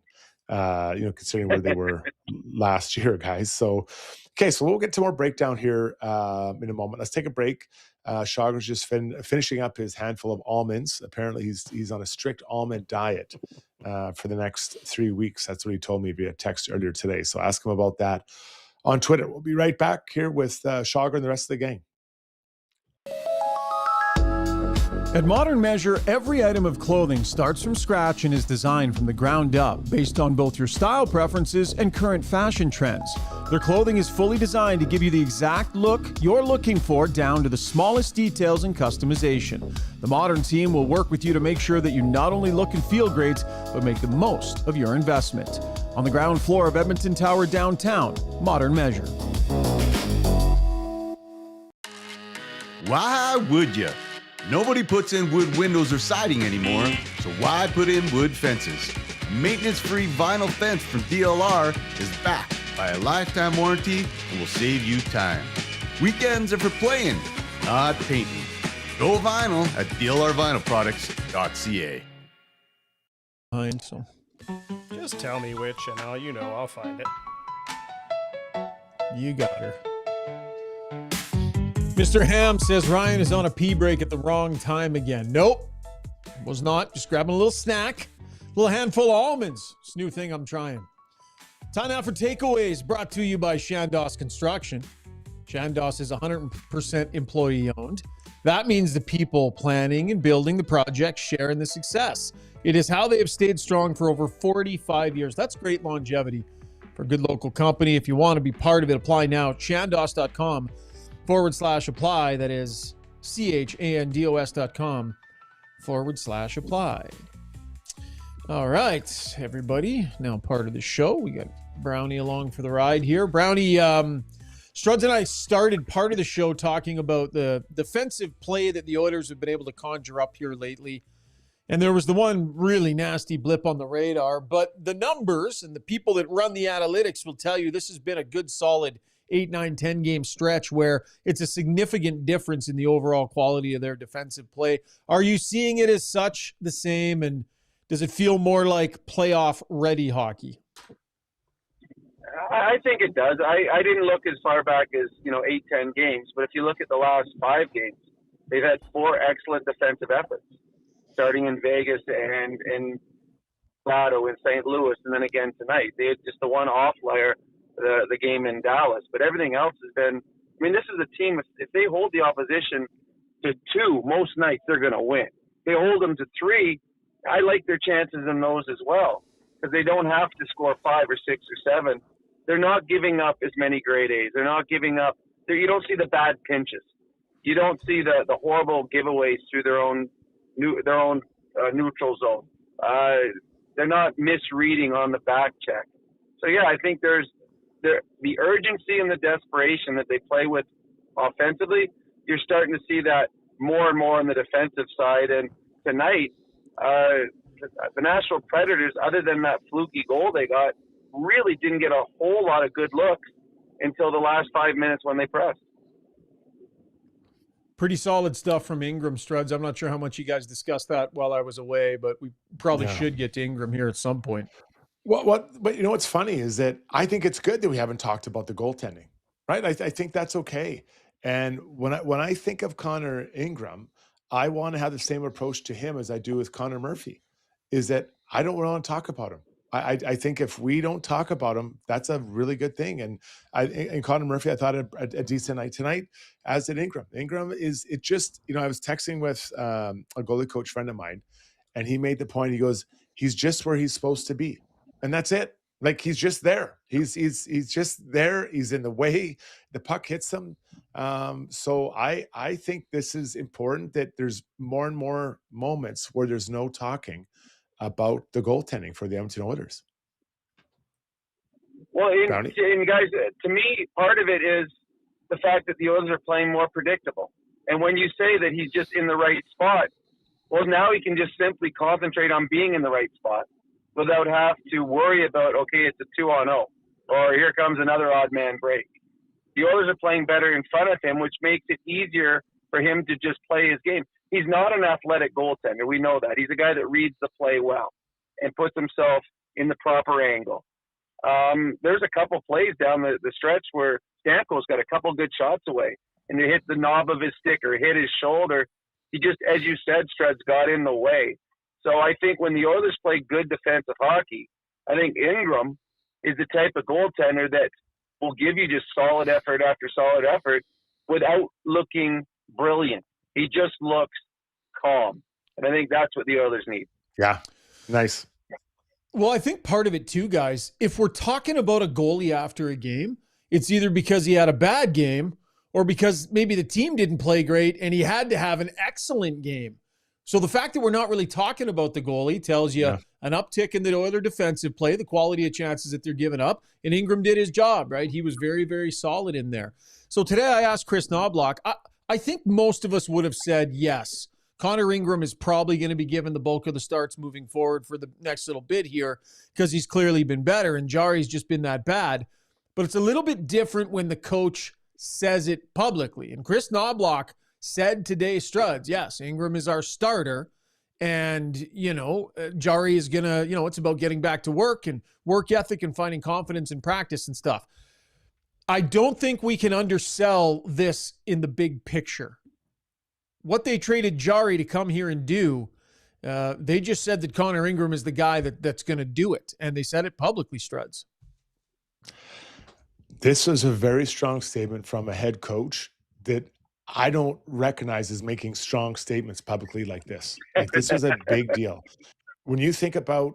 Considering where they were last year, guys. So we'll get to more breakdown here in a moment. Let's take a break. Shaugger's just finishing up his handful of almonds. Apparently, he's on a strict almond diet for the next 3 weeks. That's what he told me via text earlier today. So ask him about that on Twitter. We'll be right back here with Shaugger and the rest of the gang. At Modern Measure, every item of clothing starts from scratch and is designed from the ground up based on both your style preferences and current fashion trends. Their clothing is fully designed to give you the exact look you're looking for, down to the smallest details and customization. The Modern team will work with you to make sure that you not only look and feel great, but make the most of your investment. On the ground floor of Edmonton Tower downtown, Modern Measure. Why would you? Nobody puts in wood windows or siding anymore, so why put in wood fences? Maintenance-free vinyl fence from DLR is backed by a lifetime warranty and will save you time. Weekends are for playing, not painting. Go vinyl at dlrvinylproducts.ca. So Just tell me which, and I'll find it. You got her. Mr. Ham says Ryan is on a pee break at the wrong time again. Nope, was not. Just grabbing a little snack, a little handful of almonds. It's a new thing I'm trying. Time now for takeaways, brought to you by Chandos Construction. Chandos is 100% employee owned. That means the people planning and building the project share in the success. It is how they have stayed strong for over 45 years. That's great longevity for a good local company. If you want to be part of it, apply now. Chandos.com/apply. That is CHANDOS.com/apply. All right, everybody. Now part of the show. We got Brownie along for the ride here. Brownie, Struds and I started part of the show talking about the defensive play that the Oilers have been able to conjure up here lately. And there was the one really nasty blip on the radar. But the numbers and the people that run the analytics will tell you this has been a good, solid 8, 9, 10 game stretch where it's a significant difference in the overall quality of their defensive play. Are you seeing it as such the same? And does it feel more like playoff ready hockey? I think it does. I didn't look as far back as 8, 10 games, but if you look at the last 5 games, they've had 4 excellent defensive efforts, starting in Vegas and in Colorado, in St. Louis, and then again tonight. They had just the one off-layer, the game in Dallas, but everything else has been. I mean, this is a team. If they hold the opposition to 2 most nights, they're going to win. If they hold them to 3, I like their chances in those as well, because they don't have to score 5 or 6 or 7. They're not giving up as many grade A's. They're not giving up. You don't see the bad pinches. You don't see the horrible giveaways through their own neutral zone. They're not misreading on the back check. So yeah, I think there's the urgency and the desperation that they play with offensively. You're starting to see that more and more on the defensive side. And tonight, the Nashville Predators, other than that fluky goal they got, really didn't get a whole lot of good looks until the last 5 minutes when they pressed. Pretty solid stuff from Ingram, Struds. I'm not sure how much you guys discussed that while I was away, but we probably should get to Ingram here at some point. But what's funny is that I think it's good that we haven't talked about the goaltending, right? I think that's okay. And when I think of Connor Ingram, I want to have the same approach to him as I do with Connor Murphy, is that I don't want to talk about him. I think if we don't talk about him, that's a really good thing. And Connor Murphy, I thought a decent night tonight, as did Ingram. Ingram is it just I was texting with a goalie coach friend of mine, and he made the point. He goes, he's just where he's supposed to be, and that's it. Like he's just there. He's just there. He's in the way. The puck hits him. So I think this is important that there's more and more moments where there's no talking about the goaltending for the Edmonton Oilers. Well, Brownie? and guys, to me, part of it is the fact that the Oilers are playing more predictable. And when you say that he's just in the right spot, well, now he can just simply concentrate on being in the right spot without have to worry about, okay, it's a 2-on-0, or here comes another odd man break. The Oilers are playing better in front of him, which makes it easier for him to just play his game. He's not an athletic goaltender. We know that. He's a guy that reads the play well and puts himself in the proper angle. There's a couple plays down the stretch where Stamkos got a couple good shots away, and it hit the knob of his stick or hit his shoulder. He just, as you said, Struds, got in the way. So I think when the Oilers play good defensive hockey, I think Ingram is the type of goaltender that will give you just solid effort after solid effort without looking brilliant. He just looks calm. And I think that's what the Oilers need. Yeah. Nice. Well, I think part of it too, guys, if we're talking about a goalie after a game, it's either because he had a bad game or because maybe the team didn't play great and he had to have an excellent game. So the fact that we're not really talking about the goalie tells you an uptick in the Oiler defensive play, the quality of chances that they're giving up. And Ingram did his job, right? He was very, very solid in there. So today I asked Chris Knobloch, I think most of us would have said yes. Connor Ingram is probably going to be given the bulk of the starts moving forward for the next little bit here because he's clearly been better and Jari's just been that bad. But it's a little bit different when the coach says it publicly. And Chris Knobloch said today, Struds, yes, Ingram is our starter. And, Jari is going to, it's about getting back to work and work ethic and finding confidence in practice and stuff. I don't think we can undersell this in the big picture. What they traded Jari to come here and do, they just said that Connor Ingram is the guy that's going to do it. And they said it publicly, Struds. This is a very strong statement from a head coach that I don't recognize as making strong statements publicly like this. Like this is a big deal. When you think about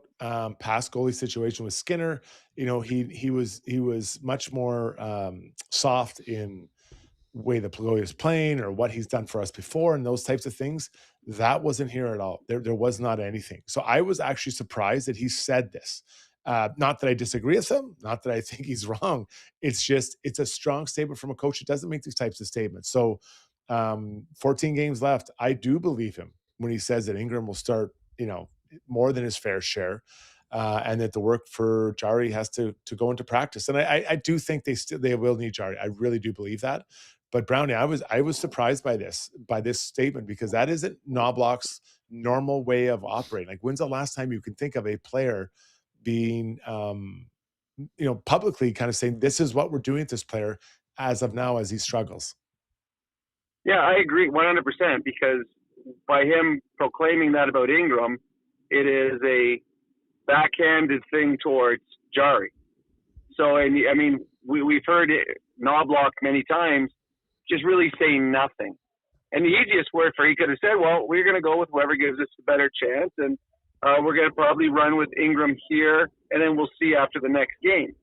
past goalie situation with Skinner, he was much more soft in way the goalie is playing or what he's done for us before and those types of things. That wasn't here at all. There was not anything. So I was actually surprised that he said this. Not that I disagree with him, not that I think he's wrong. It's a strong statement from a coach that doesn't make these types of statements. So 14 games left. I do believe him when he says that Ingram will start, more than his fair share, and that the work for Jari has to go into practice. And I do think they will need Jari. I really do believe that. But Brownie, I was surprised by this statement because that isn't Knobloch's normal way of operating. Like, when's the last time you can think of a player being, publicly kind of saying, this is what we're doing with this player as of now as he struggles? Yeah, I agree 100% because by him proclaiming that about Ingram, it is a backhanded thing towards Jari. So, we've heard Knobloch many times just really say nothing. And the easiest word for he could have said, well, we're going to go with whoever gives us a better chance, and we're going to probably run with Ingram here, and then we'll see after the next game.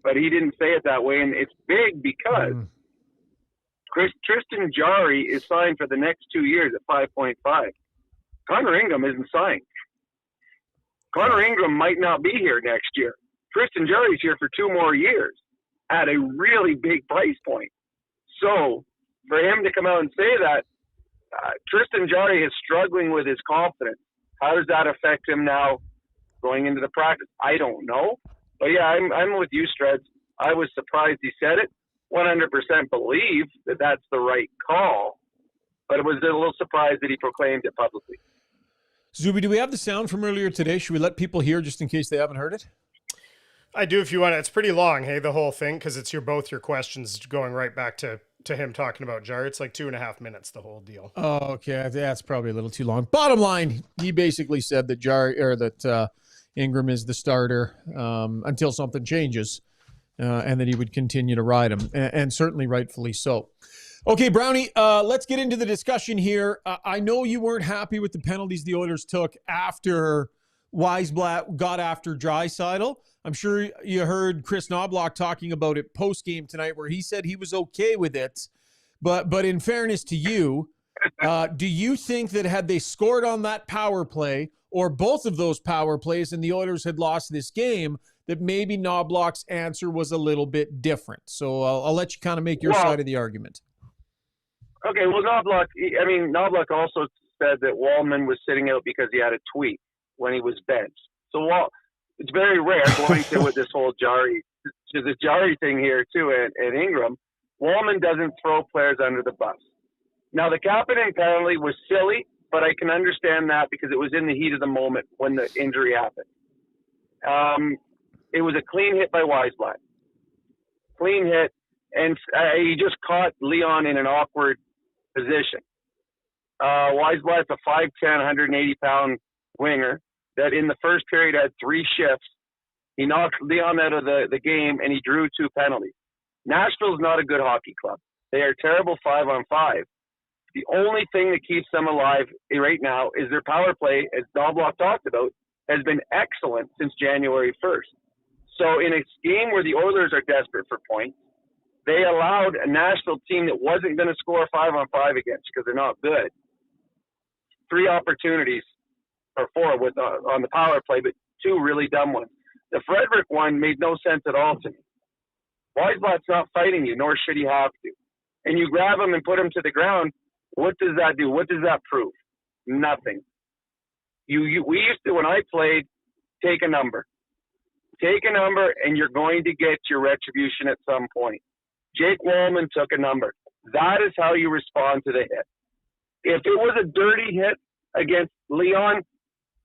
But he didn't say it that way, and it's big because Tristan Jari is signed for the next 2 years at 5.5. Connor Ingram isn't signed. Connor Ingram might not be here next year. Tristan Jari's here for 2 more years at a really big price point. So for him to come out and say that, Tristan Jari is struggling with his confidence. How does that affect him now going into the practice? I don't know. But yeah, I'm with you, Struds. I was surprised he said it. 100% believe that that's the right call, but it was a little surprised that he proclaimed it publicly. Zuby, do we have the sound from earlier today? Should we let people hear just in case they haven't heard it? I do if you want. It's pretty long, hey, the whole thing, because it's both your questions going right back to him talking about Jari. It's like 2.5 minutes, the whole deal. Oh, okay. That's probably a little too long. Bottom line, he basically said that Ingram is the starter until something changes, and that he would continue to ride him, and certainly rightfully so. Okay, Brownie, let's get into the discussion here. I know you weren't happy with the penalties the Oilers took after Weisblatt got after Draisaitl. I'm sure you heard Chris Knobloch talking about it post-game tonight, where he said he was okay with it. But in fairness to you, do you think that had they scored on that power play, or both of those power plays, and the Oilers had lost this game, that maybe Knobloch's answer was a little bit different? So I'll let you kind of make your side of the argument. Okay, well, Knobloch also said that Wallman was sitting out because he had a tweak when he was benched. So it's very rare going to with this whole Jari thing here too, and Ingram. Wallman doesn't throw players under the bus. Now, the Kapanen penalty was silly, but I can understand that because it was in the heat of the moment when the injury happened. It was a clean hit by Weisblatt. Clean hit, and he just caught Leon in an awkward position. Weisblatt's a 5'10", 180-pound winger that in the first period had 3 shifts. He knocked Leon out of the game, and he drew 2 penalties. Nashville's not a good hockey club. They are terrible 5-on-5. The only thing that keeps them alive right now is their power play, as Knobloch talked about, has been excellent since January 1st. So in a game where the Oilers are desperate for points, they allowed a Nashville team that wasn't going to score 5-on-5 against because they're not good 3 opportunities or 4 on the power play, but 2 really dumb ones. The Frederick one made no sense at all to me. Weisblatt's not fighting you, nor should he have to. And you grab him and put him to the ground, what does that do? What does that prove? Nothing. We used to, when I played, take a number. Take a number, and you're going to get your retribution at some point. Jake Wallman took a number. That is how you respond to the hit. If it was a dirty hit against Leon,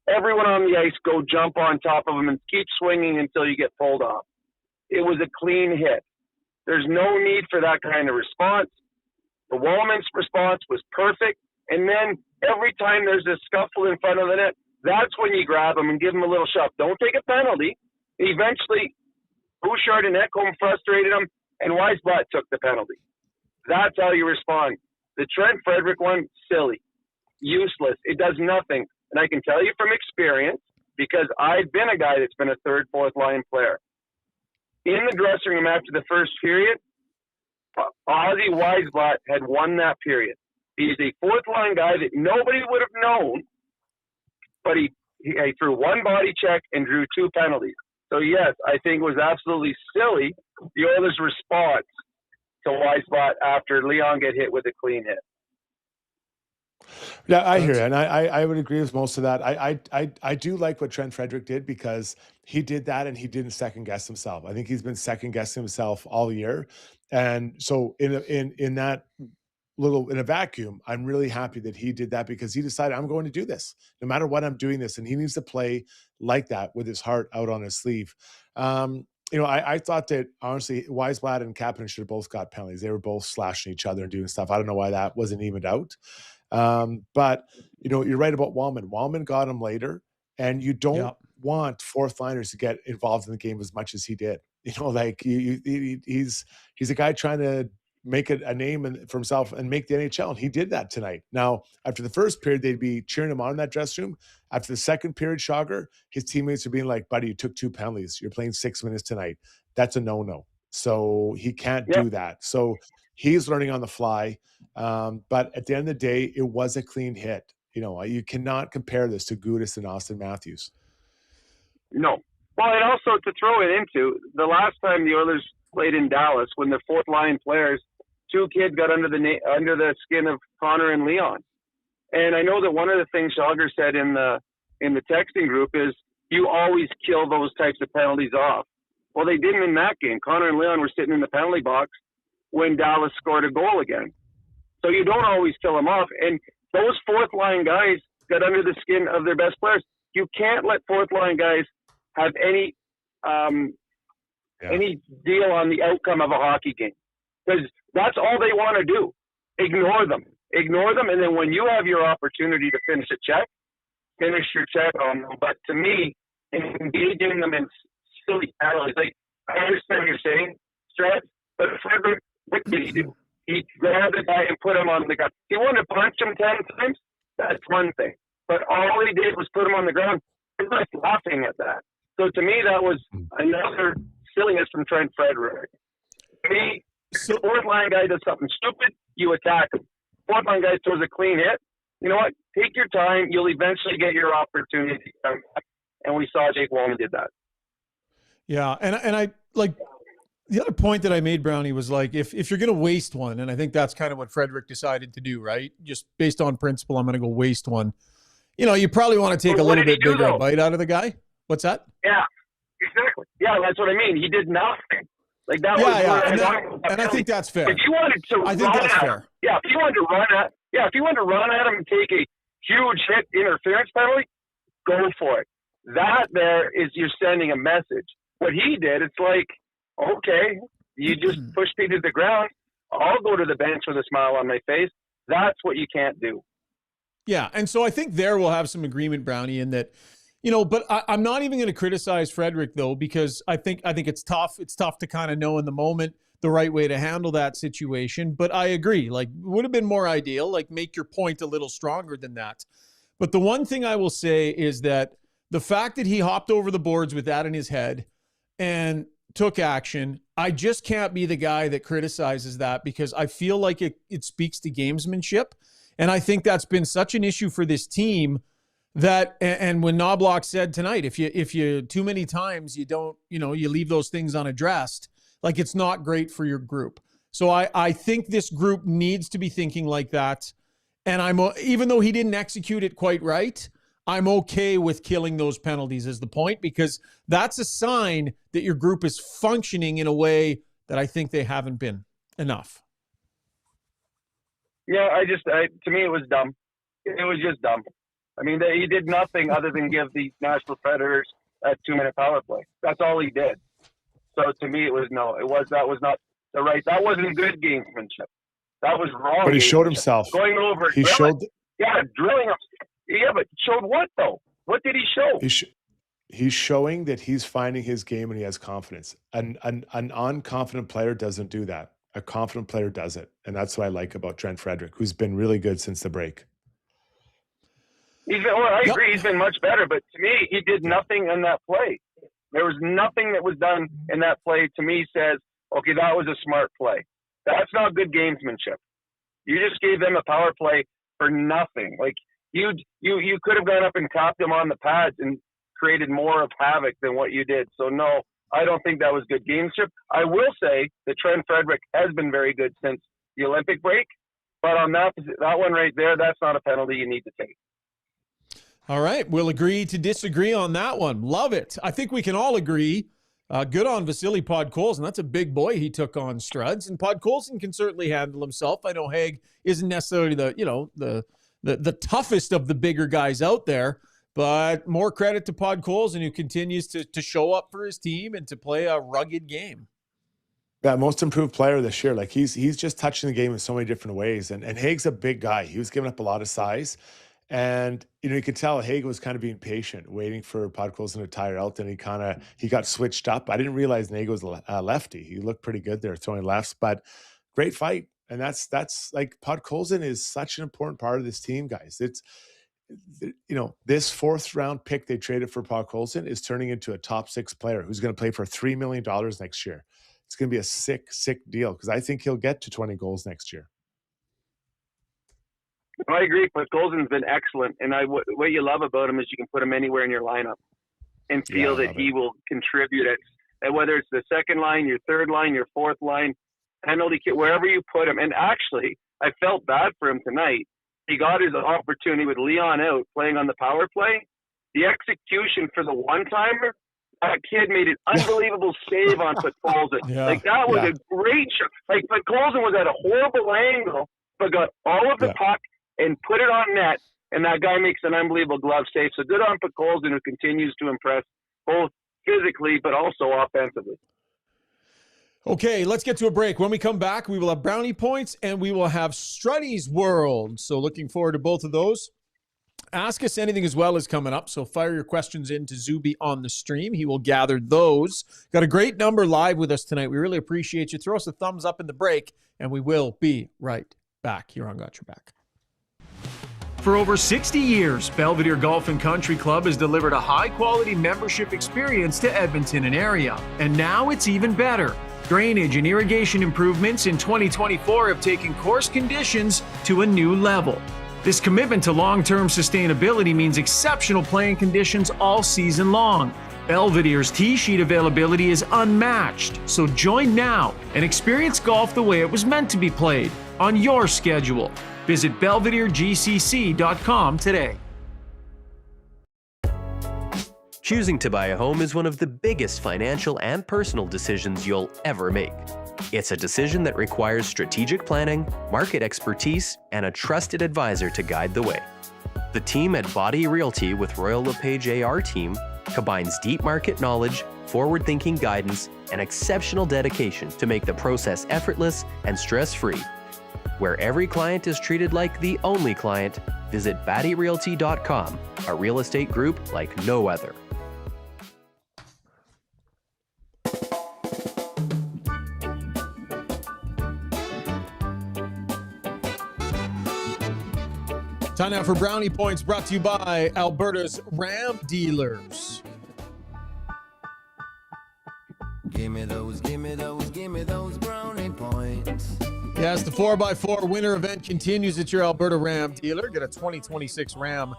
everyone on the ice go jump on top of him and keep swinging until you get pulled off. It was a clean hit. There's no need for that kind of response. The Wallman's response was perfect. And then every time there's a scuffle in front of the net, that's when you grab him and give him a little shove. Don't take a penalty. Eventually, Bouchard and Ekholm frustrated him, and Weisblatt took the penalty. That's how you respond. The Trent Frederick one, silly, useless. It does nothing. And I can tell you from experience, because I've been a guy that's been a 3rd, 4th line player. In the dressing room after the first period, Ozzy Weisblatt had won that period. He's a 4th line guy that nobody would have known, but he threw 1 body check and drew 2 penalties. So, yes, I think it was absolutely silly, the Oilers' response to Weisblatt after Leon get hit with a clean hit. Yeah, I hear you, and I would agree with most of that. I do like what Trent Frederick did because he did that and he didn't second guess himself. I think he's been second guessing himself all year, and so in a vacuum, I'm really happy that he did that because he decided I'm going to do this no matter what. I'm doing this, and he needs to play like that with his heart out on his sleeve. I thought that honestly, Weisblatt and Kapanen should have both got penalties. They were both slashing each other and doing stuff. I don't know why that wasn't evened out. But you're right about Wallman. Wallman got him later, and you don't want 4th liners to get involved in the game as much as he did. He's a guy trying to make a name for himself and make the NHL, and he did that tonight. Now, after the first period, they'd be cheering him on in that dressing room. After the second period, Shaugger, his teammates are being like, "Buddy, you took 2 penalties. You're playing 6 minutes tonight. That's a no-no." So he can't do that. So he's learning on the fly. But at the end of the day, it was a clean hit. You cannot compare this to Gudas and Austin Matthews. No. Well, and also to throw it into, the last time the Oilers played in Dallas, when the 4th line players, 2 kids got under the skin of Connor and Leon. And I know that one of the things Shaugger said in the texting group is you always kill those types of penalties off. Well, they didn't in that game. Connor and Leon were sitting in the penalty box when Dallas scored a goal again. So you don't always kill them off. And those 4th line guys got under the skin of their best players. You can't let 4th line guys have any deal on the outcome of a hockey game, because that's all they want to do. Ignore them, and then when you have your opportunity to finish your check on them. But to me, and engaging them in silly penalties. Like, I understand what you're saying, Stress, but Frederick, what did he do? He grabbed the guy and put him on the ground. He wanted to punch him 10 times. That's one thing. But all he did was put him on the ground. He was laughing at that. So to me, that was another silliness from Trent Frederick. To me, the fourth line guy does something stupid, you attack him. Fourth line guy throws a clean hit. You know what? Take your time. You'll eventually get your opportunity. And we saw Jake Walman did that. Yeah, and I like the other point that I made, Brownie, was like if you're going to waste one, and I think that's kind of what Frederick decided to do, right? Just based on principle, I'm going to go waste one. You know, you probably want to take a little bit bigger bite out of the guy. What's that? Yeah, exactly. Yeah, that's what I mean. He did nothing. Like that and I think that's fair. If you wanted to I think that's fair. If you wanted to run at him and take a huge hit interference penalty, go for it. That there is you're sending a message. What he did, it's like, okay, you just pushed me to the ground. I'll go to the bench with a smile on my face. That's what you can't do. Yeah, and so I think there we'll have some agreement, Brownie, in that, you know, but I'm not even going to criticize Frederick, though, because I think it's tough. It's tough to kind of know in the moment the right way to handle that situation. But I agree, like, would have been more ideal, like, make your point a little stronger than that. But the one thing I will say is that the fact that he hopped over the boards with that in his head and took action, I just can't be the guy that criticizes that, because I feel like it speaks to gamesmanship. And I think that's been such an issue for this team that, and when Knobloch said tonight, if you too many times you don't, you leave those things unaddressed, like, it's not great for your group. So I think this group needs to be thinking like that. And even though he didn't execute it quite right, I'm okay with killing those penalties is the point, because that's a sign that your group is functioning in a way that I think they haven't been enough. Yeah, to me, it was dumb. It was just dumb. I mean, he did nothing other than give the Nashville Predators a 2-minute power play. That's all he did. So to me, that was not the right. That wasn't good gamesmanship. That was wrong. But he showed himself. Going over. He showed. Yeah, drilling him. Yeah, but showed what though? What did he show? He's showing that he's finding his game and he has confidence. An unconfident player doesn't do that. A confident player does it. And that's what I like about Trent Frederick, who's been really good since the break. I agree. He's been much better, but to me, he did nothing in that play. There was nothing that was done in that play to me says, okay, that was a smart play. That's not good gamesmanship. You just gave them a power play for nothing. Like, you could have gone up and tapped them on the pads and created more of havoc than what you did. So no, I don't think that was good gamesmanship. I will say that Trent Frederick has been very good since the Olympic break, but on that one right there, that's not a penalty you need to take. All right, we'll agree to disagree on that one. Love it. I think we can all agree. Good on Vasily Podkolzin. That's a big boy he took on Struds, and Podkolzin can certainly handle himself. I know Haig isn't necessarily the toughest of the bigger guys out there, but more credit to Podkolzin, who continues to show up for his team and to play a rugged game. Yeah, most improved player this year. Like, he's just touching the game in so many different ways. And Haig's a big guy. He was giving up a lot of size. And, you could tell Haig was kind of being patient, waiting for Podkolzin to tire out. And he got switched up. I didn't realize Nago was a lefty. He looked pretty good there throwing lefts, but great fight. And that's like, Podkolzin is such an important part of this team, guys. It's, this 4th round pick they traded for Podkolzin is turning into a top 6 player who's going to play for $3 million next year. It's going to be a sick deal, because I think he'll get to 20 goals next year. I agree, but Golden's been excellent, and what you love about him is you can put him anywhere in your lineup and feel that he will contribute it. And whether it's the second line, your third line, your fourth line, penalty kill, wherever you put him. And actually, I felt bad for him tonight. He got his opportunity with Leon out playing on the power play. The execution for the one-timer, that kid made an unbelievable save on Podkolzin. That was a great shot. Like, Podkolzin was at a horrible angle, but got all of the puck and put it on net, and that guy makes an unbelievable glove save. So good on Podkolzin, who continues to impress both physically but also offensively. Okay, let's get to a break. When we come back, we will have Brownie Points and we will have Struddy's World. So looking forward to both of those. Ask Us Anything as well is coming up, so fire your questions into Zuby on the stream. He will gather those. Got a great number live with us tonight. We really appreciate you. Throw us a thumbs up in the break, and we will be right back here on Got Your Back. For over 60 years, Belvedere Golf and Country Club has delivered a high-quality membership experience to Edmonton and area. And now it's even better. Drainage and irrigation improvements in 2024 have taken course conditions to a new level. This commitment to long-term sustainability means exceptional playing conditions all season long. Belvedere's tee sheet availability is unmatched, so join now and experience golf the way it was meant to be played, on your schedule. Visit belvederegcc.com today. Choosing to buy a home is one of the biggest financial and personal decisions you'll ever make. It's a decision that requires strategic planning, market expertise, and a trusted advisor to guide the way. The team at Body Realty with Royal LePage AR team combines deep market knowledge, forward-thinking guidance, and exceptional dedication to make the process effortless and stress-free. Where every client is treated like the only client, visit BaddyRealty.com, a real estate group like no other. Time now for Brownie Points, brought to you by Alberta's Ram Dealers. Give me those brownie points. Yes, the 4x4 winter event continues at your Alberta Ram dealer. Get a 2026 Ram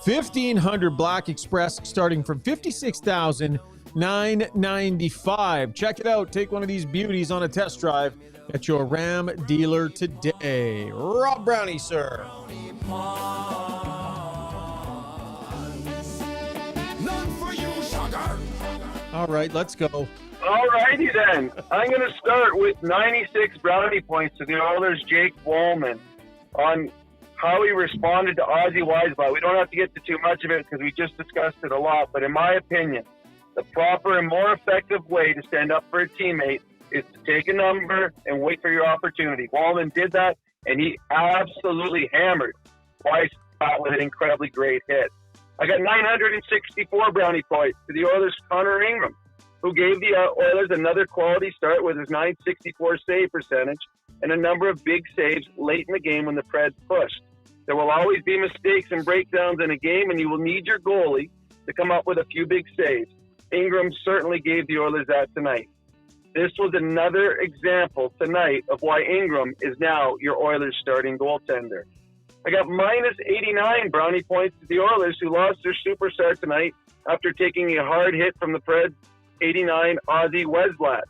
1500 Black Express starting from $56,995. Check it out. Take one of these beauties on a test drive at your Ram dealer today. Rob Brownie, sir. None for you, Shaugger. All right, let's go. All righty then. I'm going to start with 96 brownie points to the Oilers' Jake Woolman on how he responded to Ozzy Weisblatt. We don't have to get to too much of it because we just discussed it a lot, but in my opinion, the proper and more effective way to stand up for a teammate is to take a number and wait for your opportunity. Woolman did that, and he absolutely hammered Weisblatt with an incredibly great hit. I got 964 brownie points to the Oilers' Connor Ingram, who gave the Oilers another quality start with his .964 save percentage and a number of big saves late in the game when the Preds pushed. There will always be mistakes and breakdowns in a game, and you will need your goalie to come up with a few big saves. Ingram certainly gave the Oilers that tonight. This was another example tonight of why Ingram is now your Oilers starting goaltender. I got -89 brownie points to the Oilers, who lost their superstar tonight after taking a hard hit from the Preds' 89 Ozzy Weisblatt.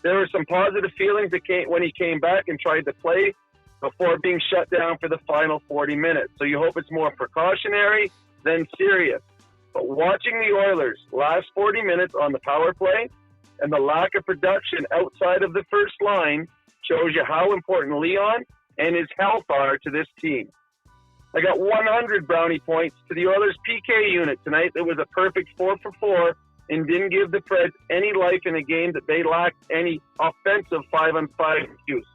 There were some positive feelings when he came back and tried to play before being shut down for the final 40 minutes. So you hope it's more precautionary than serious. But watching the Oilers last 40 minutes on the power play and the lack of production outside of the first line shows you how important Leon and his health are to this team. I got 100 brownie points to the Oilers PK unit tonight. That was a perfect 4 for 4 and didn't give the Preds any life in a game that they lacked any offensive 5-on-5 use.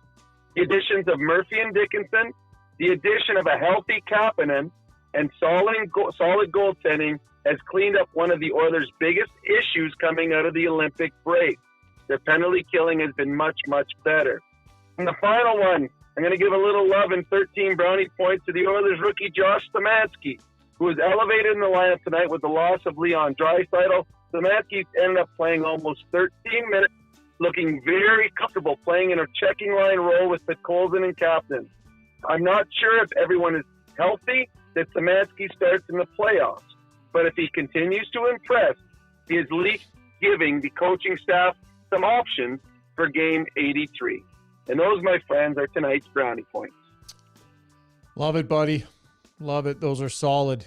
The additions of Murphy and Dickinson, the addition of a healthy Kapanen, and solid goaltending has cleaned up one of the Oilers' biggest issues coming out of the Olympic break. Their penalty killing has been much, much better. And the final one, I'm going to give a little love and 13 brownie points to the Oilers rookie Josh Szymanski, who was elevated in the lineup tonight with the loss of Leon Draisaitl. Szymanski ended up playing almost 13 minutes, looking very comfortable playing in a checking line role with Podkolzin and Captain. I'm not sure if everyone is healthy that Szymanski starts in the playoffs, but if he continues to impress, he is at least giving the coaching staff some options for game 83. And those, my friends, are tonight's brownie points. Love it, buddy. Love it. Those are solid.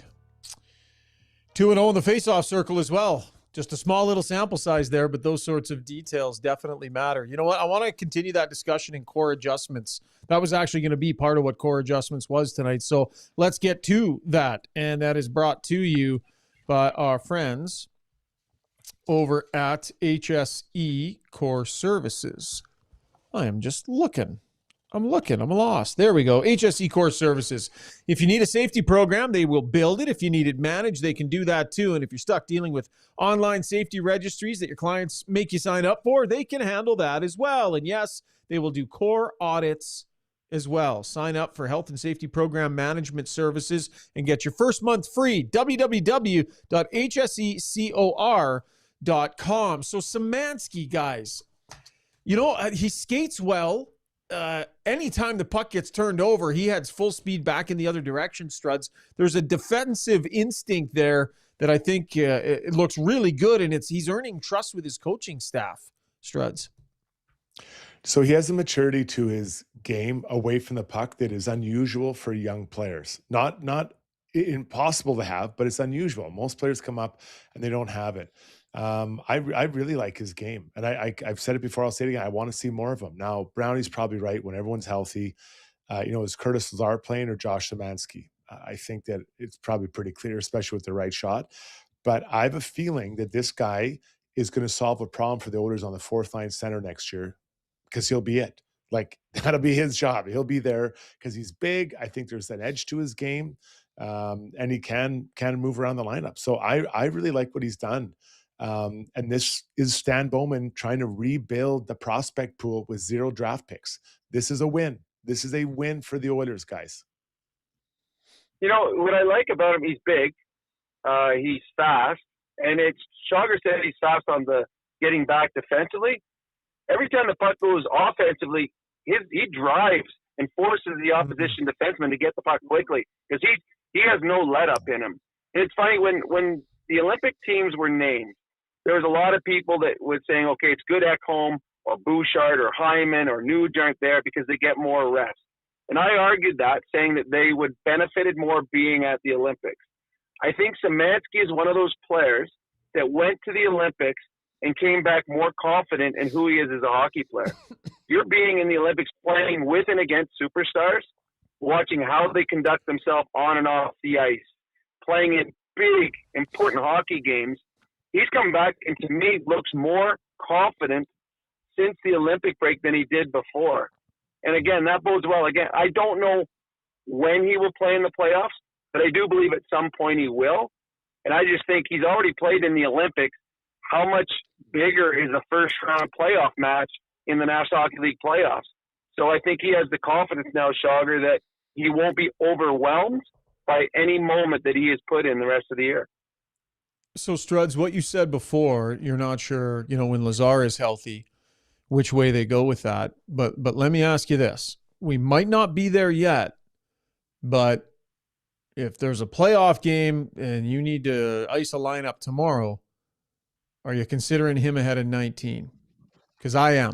2-0 in the face-off circle as well. Just a small little sample size there, but those sorts of details definitely matter. You know what? I want to continue that discussion in core adjustments. That was actually going to be part of what core adjustments was tonight. So let's get to that. And that is brought to you by our friends over at HSE Core Services. I am just looking. I'm looking. I'm lost. There we go. HSE Core Services. If you need a safety program, they will build it. If you need it managed, they can do that too. And if you're stuck dealing with online safety registries that your clients make you sign up for, they can handle that as well. And yes, they will do core audits as well. Sign up for health and safety program management services and get your first month free. www.hsecor.com. So Szymanski, guys, he skates well. Anytime the puck gets turned over, he heads full speed back in the other direction, Struds. There's a defensive instinct there that I think it looks really good, and he's earning trust with his coaching staff, Struds. So he has a maturity to his game away from the puck that is unusual for young players. Not impossible to have, but it's unusual. Most players come up and they don't have it. I really like his game, and I've said it before. I'll say it again. I want to see more of him. Now, Brownie's probably right. When everyone's healthy, is Curtis Lazar playing or Josh Szymanski? I think that it's probably pretty clear, especially with the right shot. But I have a feeling that this guy is going to solve a problem for the Oilers on the fourth line center next year, because he'll be it. Like, that'll be his job. He'll be there because he's big. I think there's an edge to his game, and he can move around the lineup. So I really like what he's done. And this is Stan Bowman trying to rebuild the prospect pool with 0 draft picks. This is a win. This is a win for the Oilers, guys. What I like about him, he's big, he's fast, and Shaugger said he's fast on the getting back defensively. Every time the puck goes offensively, he drives and forces the opposition defenseman to get the puck quickly, because he has no let up in him. And it's funny, when the Olympic teams were named, there was a lot of people that were saying, okay, it's good Ekholm or Bouchard or Hyman or Nuge aren't there because they get more reps. And I argued that, saying that they would benefited more being at the Olympics. I think Szymanski is one of those players that went to the Olympics and came back more confident in who he is as a hockey player. You're being in the Olympics, playing with and against superstars, watching how they conduct themselves on and off the ice, playing in big, important hockey games. He's come back and, to me, looks more confident since the Olympic break than he did before. And again, that bodes well. Again, I don't know when he will play in the playoffs, but I do believe at some point he will. And I just think he's already played in the Olympics. How much bigger is a first-round playoff match in the National Hockey League playoffs? So I think he has the confidence now, Shaugger, that he won't be overwhelmed by any moment that he is put in the rest of the year. So, Struds, what you said before, you're not sure, when Lazar is healthy, which way they go with that. But let me ask you this. We might not be there yet, but if there's a playoff game and you need to ice a lineup tomorrow, are you considering him ahead of 19? Because I am.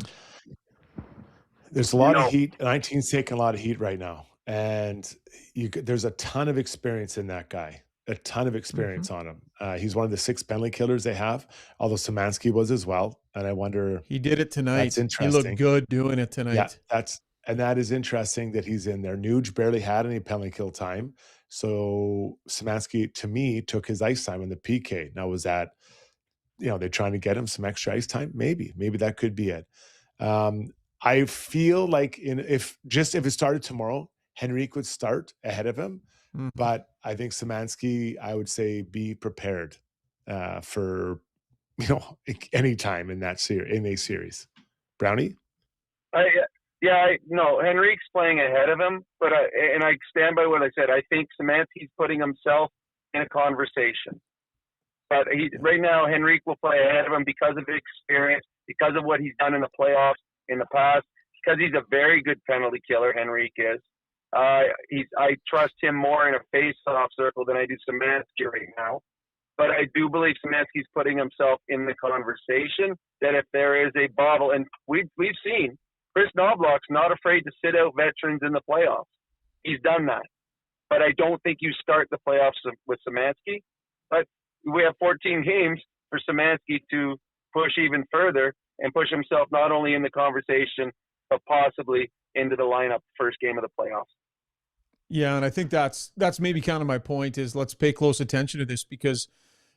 There's a lot of heat. 19's taking a lot of heat right now. And there's a ton of experience in that guy. A ton of experience on him. He's one of the 6 penalty killers they have, although Szymanski was as well. And I wonder... He did it tonight. That's interesting. He looked good doing it tonight. Yeah, that is interesting that he's in there. Nuge barely had any penalty kill time. So Szymanski, to me, took his ice time in the PK. Now, was that, they're trying to get him some extra ice time? Maybe that could be it. I feel like if it started tomorrow, Henrique would start ahead of him. But I think Szymanski, I would say, be prepared for any time in a series. Brownie? Henrique's playing ahead of him, but I stand by what I said. I think Szymanski's putting himself in a conversation. But right now, Henrique will play ahead of him because of experience, because of what he's done in the playoffs in the past, because he's a very good penalty killer, Henrique is. I trust him more in a face-off circle than I do Szymanski right now. But I do believe Szymanski's putting himself in the conversation that if there is a bobble, and we've seen Chris Knobloch's not afraid to sit out veterans in the playoffs. He's done that. But I don't think you start the playoffs with Szymanski. But we have 14 games for Szymanski to push even further and push himself not only in the conversation, but possibly into the lineup first game of the playoffs. Yeah, and I think that's maybe kind of my point is let's pay close attention to this because,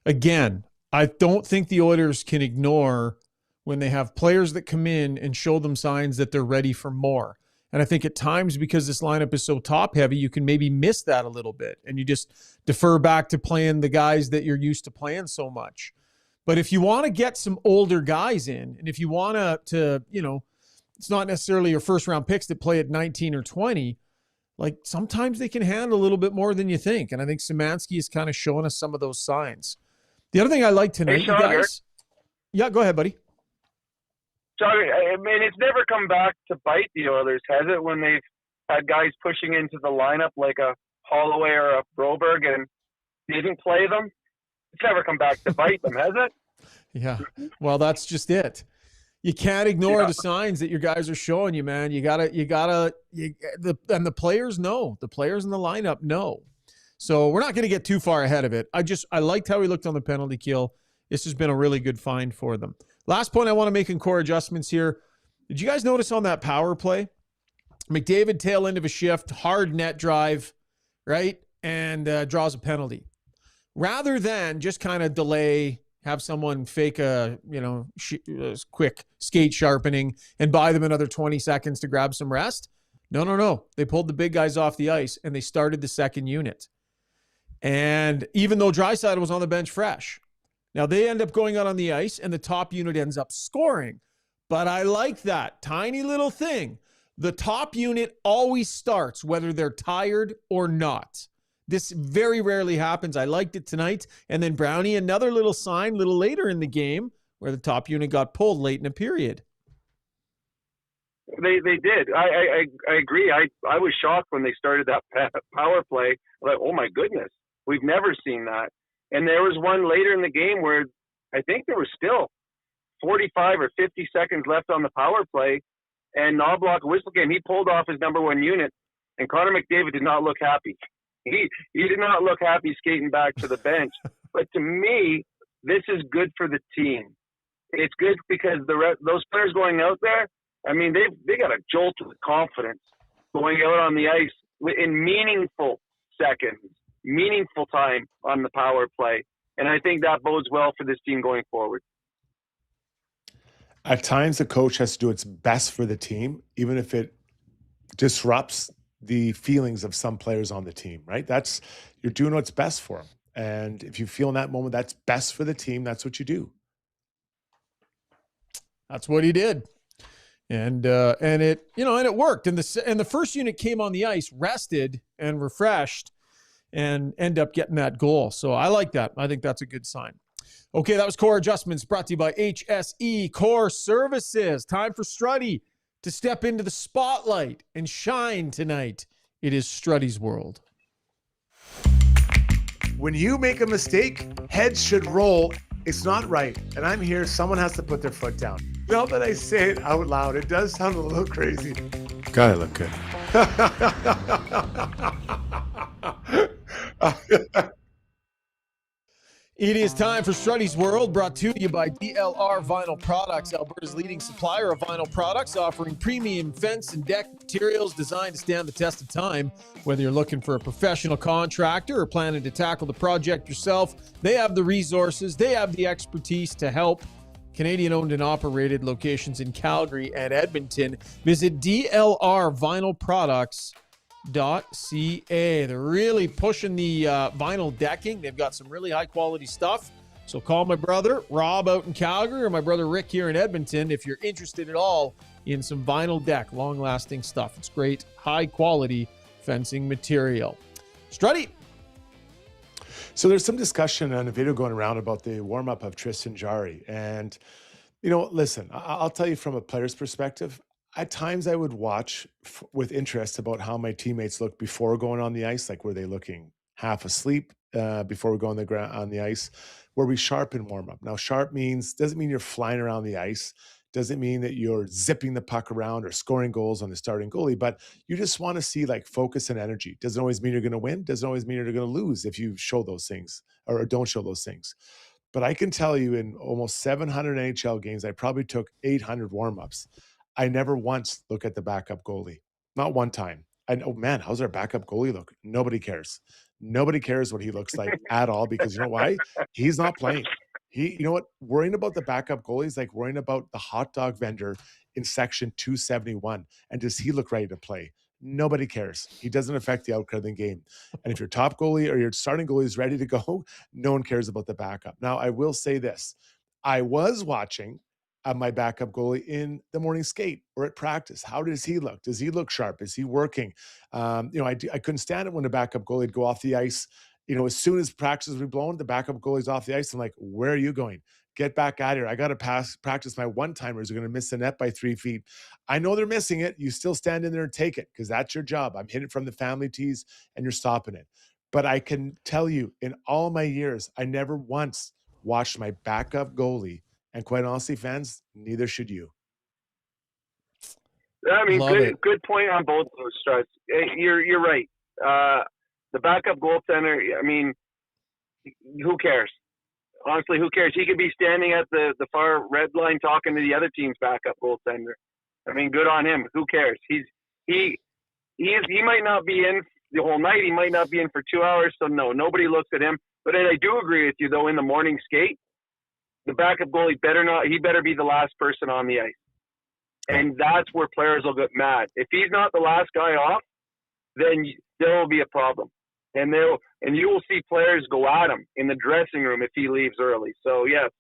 again, I don't think the Oilers can ignore when they have players that come in and show them signs that they're ready for more. And I think at times, because this lineup is so top heavy, you can maybe miss that a little bit. And you just defer back to playing the guys that you're used to playing so much. But if you want to get some older guys in, and if you want to, it's not necessarily your first round picks that play at 19 or 20, like sometimes they can handle a little bit more than you think. And I think Szymanski is kind of showing us some of those signs. The other thing I like tonight, you guys. Yeah, go ahead, buddy. Shaugger, I mean, it's never come back to bite the Oilers, has it, when they've had guys pushing into the lineup like a Holloway or a Broberg and didn't play them? It's never come back to bite them, has it? Yeah. Well, that's just it. You can't ignore the signs that your guys are showing you, man. And the players know. The players in the lineup know. So we're not going to get too far ahead of it. I liked how he looked on the penalty kill. This has been a really good find for them. Last point I want to make in core adjustments here. Did you guys notice on that power play? McDavid tail end of a shift, hard net drive, right? And draws a penalty. Rather than just kind of delay, have someone fake a quick skate sharpening and buy them another 20 seconds to grab some rest. No. They pulled the big guys off the ice and they started the second unit. And even though Draisaitl was on the bench fresh, now they end up going out on the ice and the top unit ends up scoring. But I like that tiny little thing. The top unit always starts whether they're tired or not. This very rarely happens. I liked it tonight. And then Brownie, another little sign a little later in the game where the top unit got pulled late in a period. They did. I agree. I was shocked when they started that power play. Like, oh my goodness, we've never seen that. And there was one later in the game where I think there was still 45 or 50 seconds left on the power play, and Knobloch whistle game. He pulled off his number one unit, and Connor McDavid did not look happy. He did not look happy skating back to the bench. But to me, this is good for the team. It's good because those players going out there, I mean, they got a jolt of confidence going out on the ice in meaningful seconds, meaningful time on the power play. And I think that bodes well for this team going forward. At times, the coach has to do its best for the team, even if it disrupts the feelings of some players on the team, right? You're doing what's best for them. And if you feel in that moment that's best for the team, that's what you do. That's what he did. And it worked. And the first unit came on the ice, rested and refreshed, and end up getting that goal. So I like that. I think that's a good sign. Okay, that was Core Adjustments brought to you by HSE Core Services. Time for Struddy to step into the spotlight and shine tonight. It is Struddy's world. When you make a mistake, heads should roll. It's not right. And I'm here. Someone has to put their foot down. Now that I say it out loud, it does sound a little crazy. Gotta look good. It is time for Struddy's World, brought to you by DLR Vinyl Products, Alberta's leading supplier of vinyl products, offering premium fence and deck materials designed to stand the test of time. Whether you're looking for a professional contractor or planning to tackle the project yourself, they have the resources, they have the expertise to help. Canadian-owned and operated locations in Calgary and Edmonton. Visit DLRvinylproducts.ca. They're really pushing the vinyl decking. They've got some really high quality stuff. So call my brother Rob out in Calgary or my brother Rick here in Edmonton if you're interested at all in some vinyl deck, long lasting stuff. It's great, high quality fencing material. Struddy. So there's some discussion on a video going around about the warm-up of Tristan Jarry. And, listen, I'll tell you from a player's perspective, at times I would watch with interest about how my teammates look before going on the ice. Like, were they looking half asleep before we go on the ice? Were we sharp in warm-up? Now, sharp doesn't mean you're flying around the ice. Doesn't mean that you're zipping the puck around or scoring goals on the starting goalie, but you just want to see focus and energy. Doesn't always mean you're going to win. Doesn't always mean you're going to lose if you show those things or don't show those things. But I can tell you in almost 700 NHL games, I probably took 800 warm-ups. I never once look at the backup goalie. Not one time. Oh man, how's our backup goalie look? Nobody cares. Nobody cares what he looks like at all, because you know why? He's not playing. You know what? Worrying about the backup goalie is like worrying about the hot dog vendor in section 271. And does he look ready to play? Nobody cares. He doesn't affect the outcome of the game. And if your top goalie or your starting goalie is ready to go, no one cares about the backup. Now, I will say this. I was watching my backup goalie in the morning skate or at practice. How does he look? Does he look sharp? Is he working? I couldn't stand it when the backup goalie would go off the ice. As soon as practice would be blown, the backup goalie's off the ice. I'm like, where are you going? Get back out here. I got to practice my one-timers. They're going to miss the net by 3 feet. I know they're missing it. You still stand in there and take it because that's your job. I'm hitting from the family tees and you're stopping it. But I can tell you, in all my years, I never once watched my backup goalie. And quite honestly, fans, neither should you. I mean, good point on both those starts. You're right. The backup goaltender, I mean, who cares? Honestly, who cares? He could be standing at the far red line talking to the other team's backup goaltender. I mean, good on him. Who cares? He might not be in the whole night. He might not be in for 2 hours. So no, nobody looks at him. But then I do agree with you though. In the morning skate, the backup goalie better be the last person on the ice. And that's where players will get mad. If he's not the last guy off, then there will be a problem. And you will see players go at him in the dressing room if he leaves early. So yes,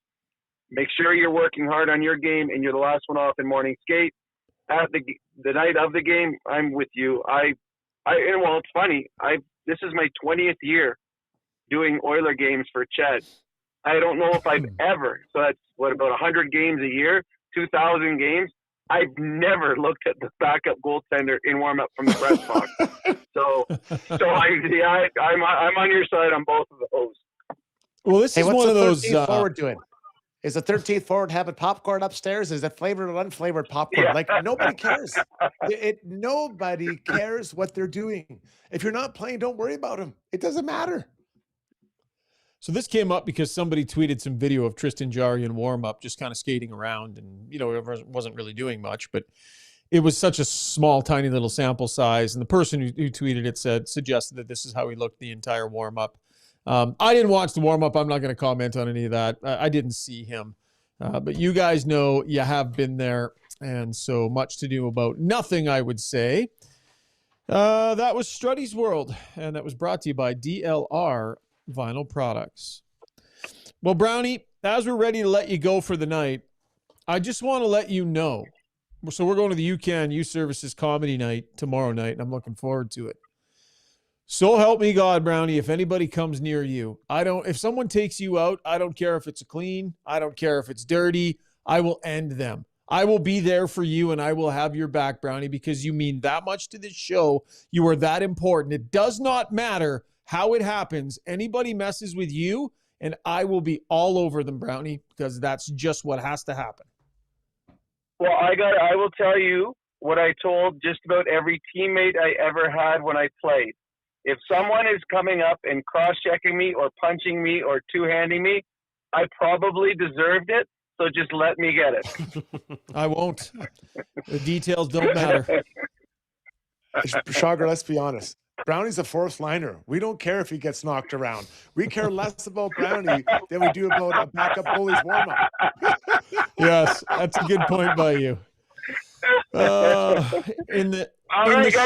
make sure you're working hard on your game and you're the last one off in morning skate. At the night of the game, I'm with you. It's funny. This is my 20th year doing Oiler games for Ched. I don't know if I've ever, so that's about 100 games a year, 2,000 games. I've never looked at the backup goaltender in warm-up from the press box. I'm on your side on both of those. Well, this is one of those. What's the 13th forward doing? Is the 13th forward having popcorn upstairs? Is it flavored or unflavored popcorn? Yeah. Like, Nobody cares. Nobody cares what they're doing. If you're not playing, don't worry about them. It doesn't matter. So this came up because somebody tweeted some video of Tristan Jarry in warm-up, just kind of skating around, and it wasn't really doing much, but it was such a small, tiny little sample size. And the person who tweeted it suggested that this is how he looked the entire warm-up. I didn't watch the warm-up. I'm not going to comment on any of that. I didn't see him, but you guys know you have been there, and so much to do about nothing, I would say. That was Struddy's World, and that was brought to you by DLR Vinyl Products. Well, Brownie, as we're ready to let you go for the night, I just want to let you know. So we're going to the UCAN Youth Services Comedy Night tomorrow night, and I'm looking forward to it. So help me God, Brownie, if anybody comes near you, if someone takes you out, I don't care if it's clean, I don't care if it's dirty, I will end them. I will be there for you, and I will have your back, Brownie, because you mean that much to this show. You are that important. It does not matter how it happens. Anybody messes with you, and I will be all over them, Brownie, because that's just what has to happen. Well, I will tell you what I told just about every teammate I ever had when I played. If someone is coming up and cross-checking me or punching me or two-handing me, I probably deserved it, so just let me get it. I won't. The details don't matter. Shaugger, let's be honest. Brownie's a fourth liner. We don't care if he gets knocked around. We care less about Brownie than we do about a backup goalie's warm-up. Yes, that's a good point by you. In the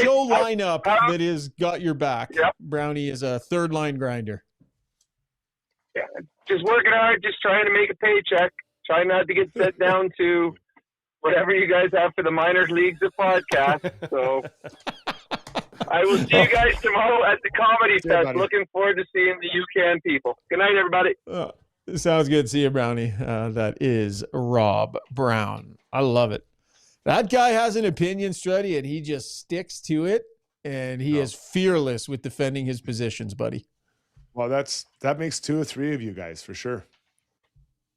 show lineup that is got your back, Brownie is a third line grinder. Yeah, just working hard, just trying to make a paycheck. Trying not to get set down to whatever you guys have for the minor leagues of podcast. So I will see you guys tomorrow at the Comedy Fest. Buddy. Looking forward to seeing the UCAN people. Good night, everybody. Sounds good. See you, Brownie. That is Rob Brown. I love it. That guy has an opinion, Struddy, and he just sticks to it, and he is fearless with defending his positions, buddy. Well, that makes 2 or 3 of you guys for sure.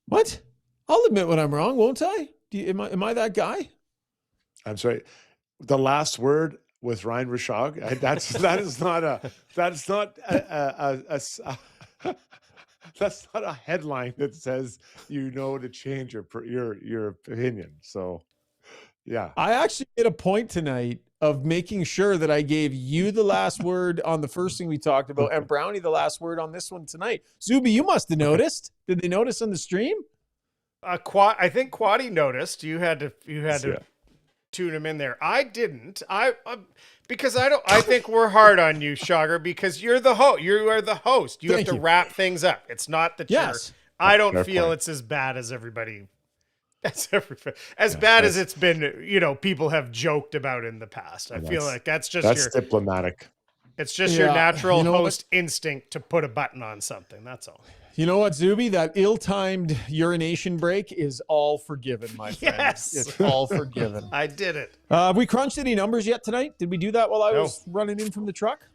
What? I'll admit when I'm wrong, won't I? Am I that guy? I'm sorry. The last word with Ryan Rishaug. That's not a headline that says to change your opinion. So, yeah. I actually made a point tonight of making sure that I gave you the last word on the first thing we talked about and Brownie the last word on this one tonight. Zuby, you must have noticed. Did they notice on the stream? I think Quaddy noticed. You had to tune him in there. I didn't. Because I think we're hard on you, Shaugger, because you're the host. You are the host. You have to wrap things up. It's not that I don't feel it's as bad as everybody. As bad as it's been, people have joked about in the past. I feel like that's diplomatic. It's just your natural host instinct to put a button on something. That's all. You know what, Zuby? That ill-timed urination break is all forgiven, my friend. Yes. It's all forgiven. I did it. Have we crunched any numbers yet tonight? Did we do that while I was running in from the truck?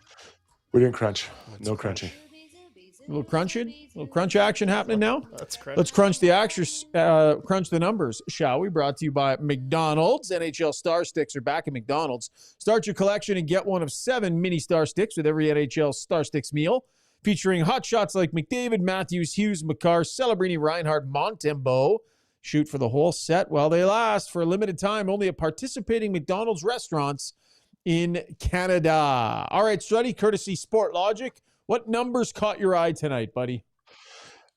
We didn't crunch. No crunching. A little crunching? A little crunch action happening now? Let's crunch the numbers, shall we? Brought to you by McDonald's. NHL Star Sticks are back at McDonald's. Start your collection and get one of 7 mini Star Sticks with every NHL Star Sticks meal, featuring hot shots like McDavid, Matthews, Hughes, Makar, Celebrini, Reinhardt, Montembeault. Shoot for the whole set while they last. For a limited time, only at participating McDonald's restaurants in Canada. All right, Struddy, courtesy Sport Logic. What numbers caught your eye tonight, buddy?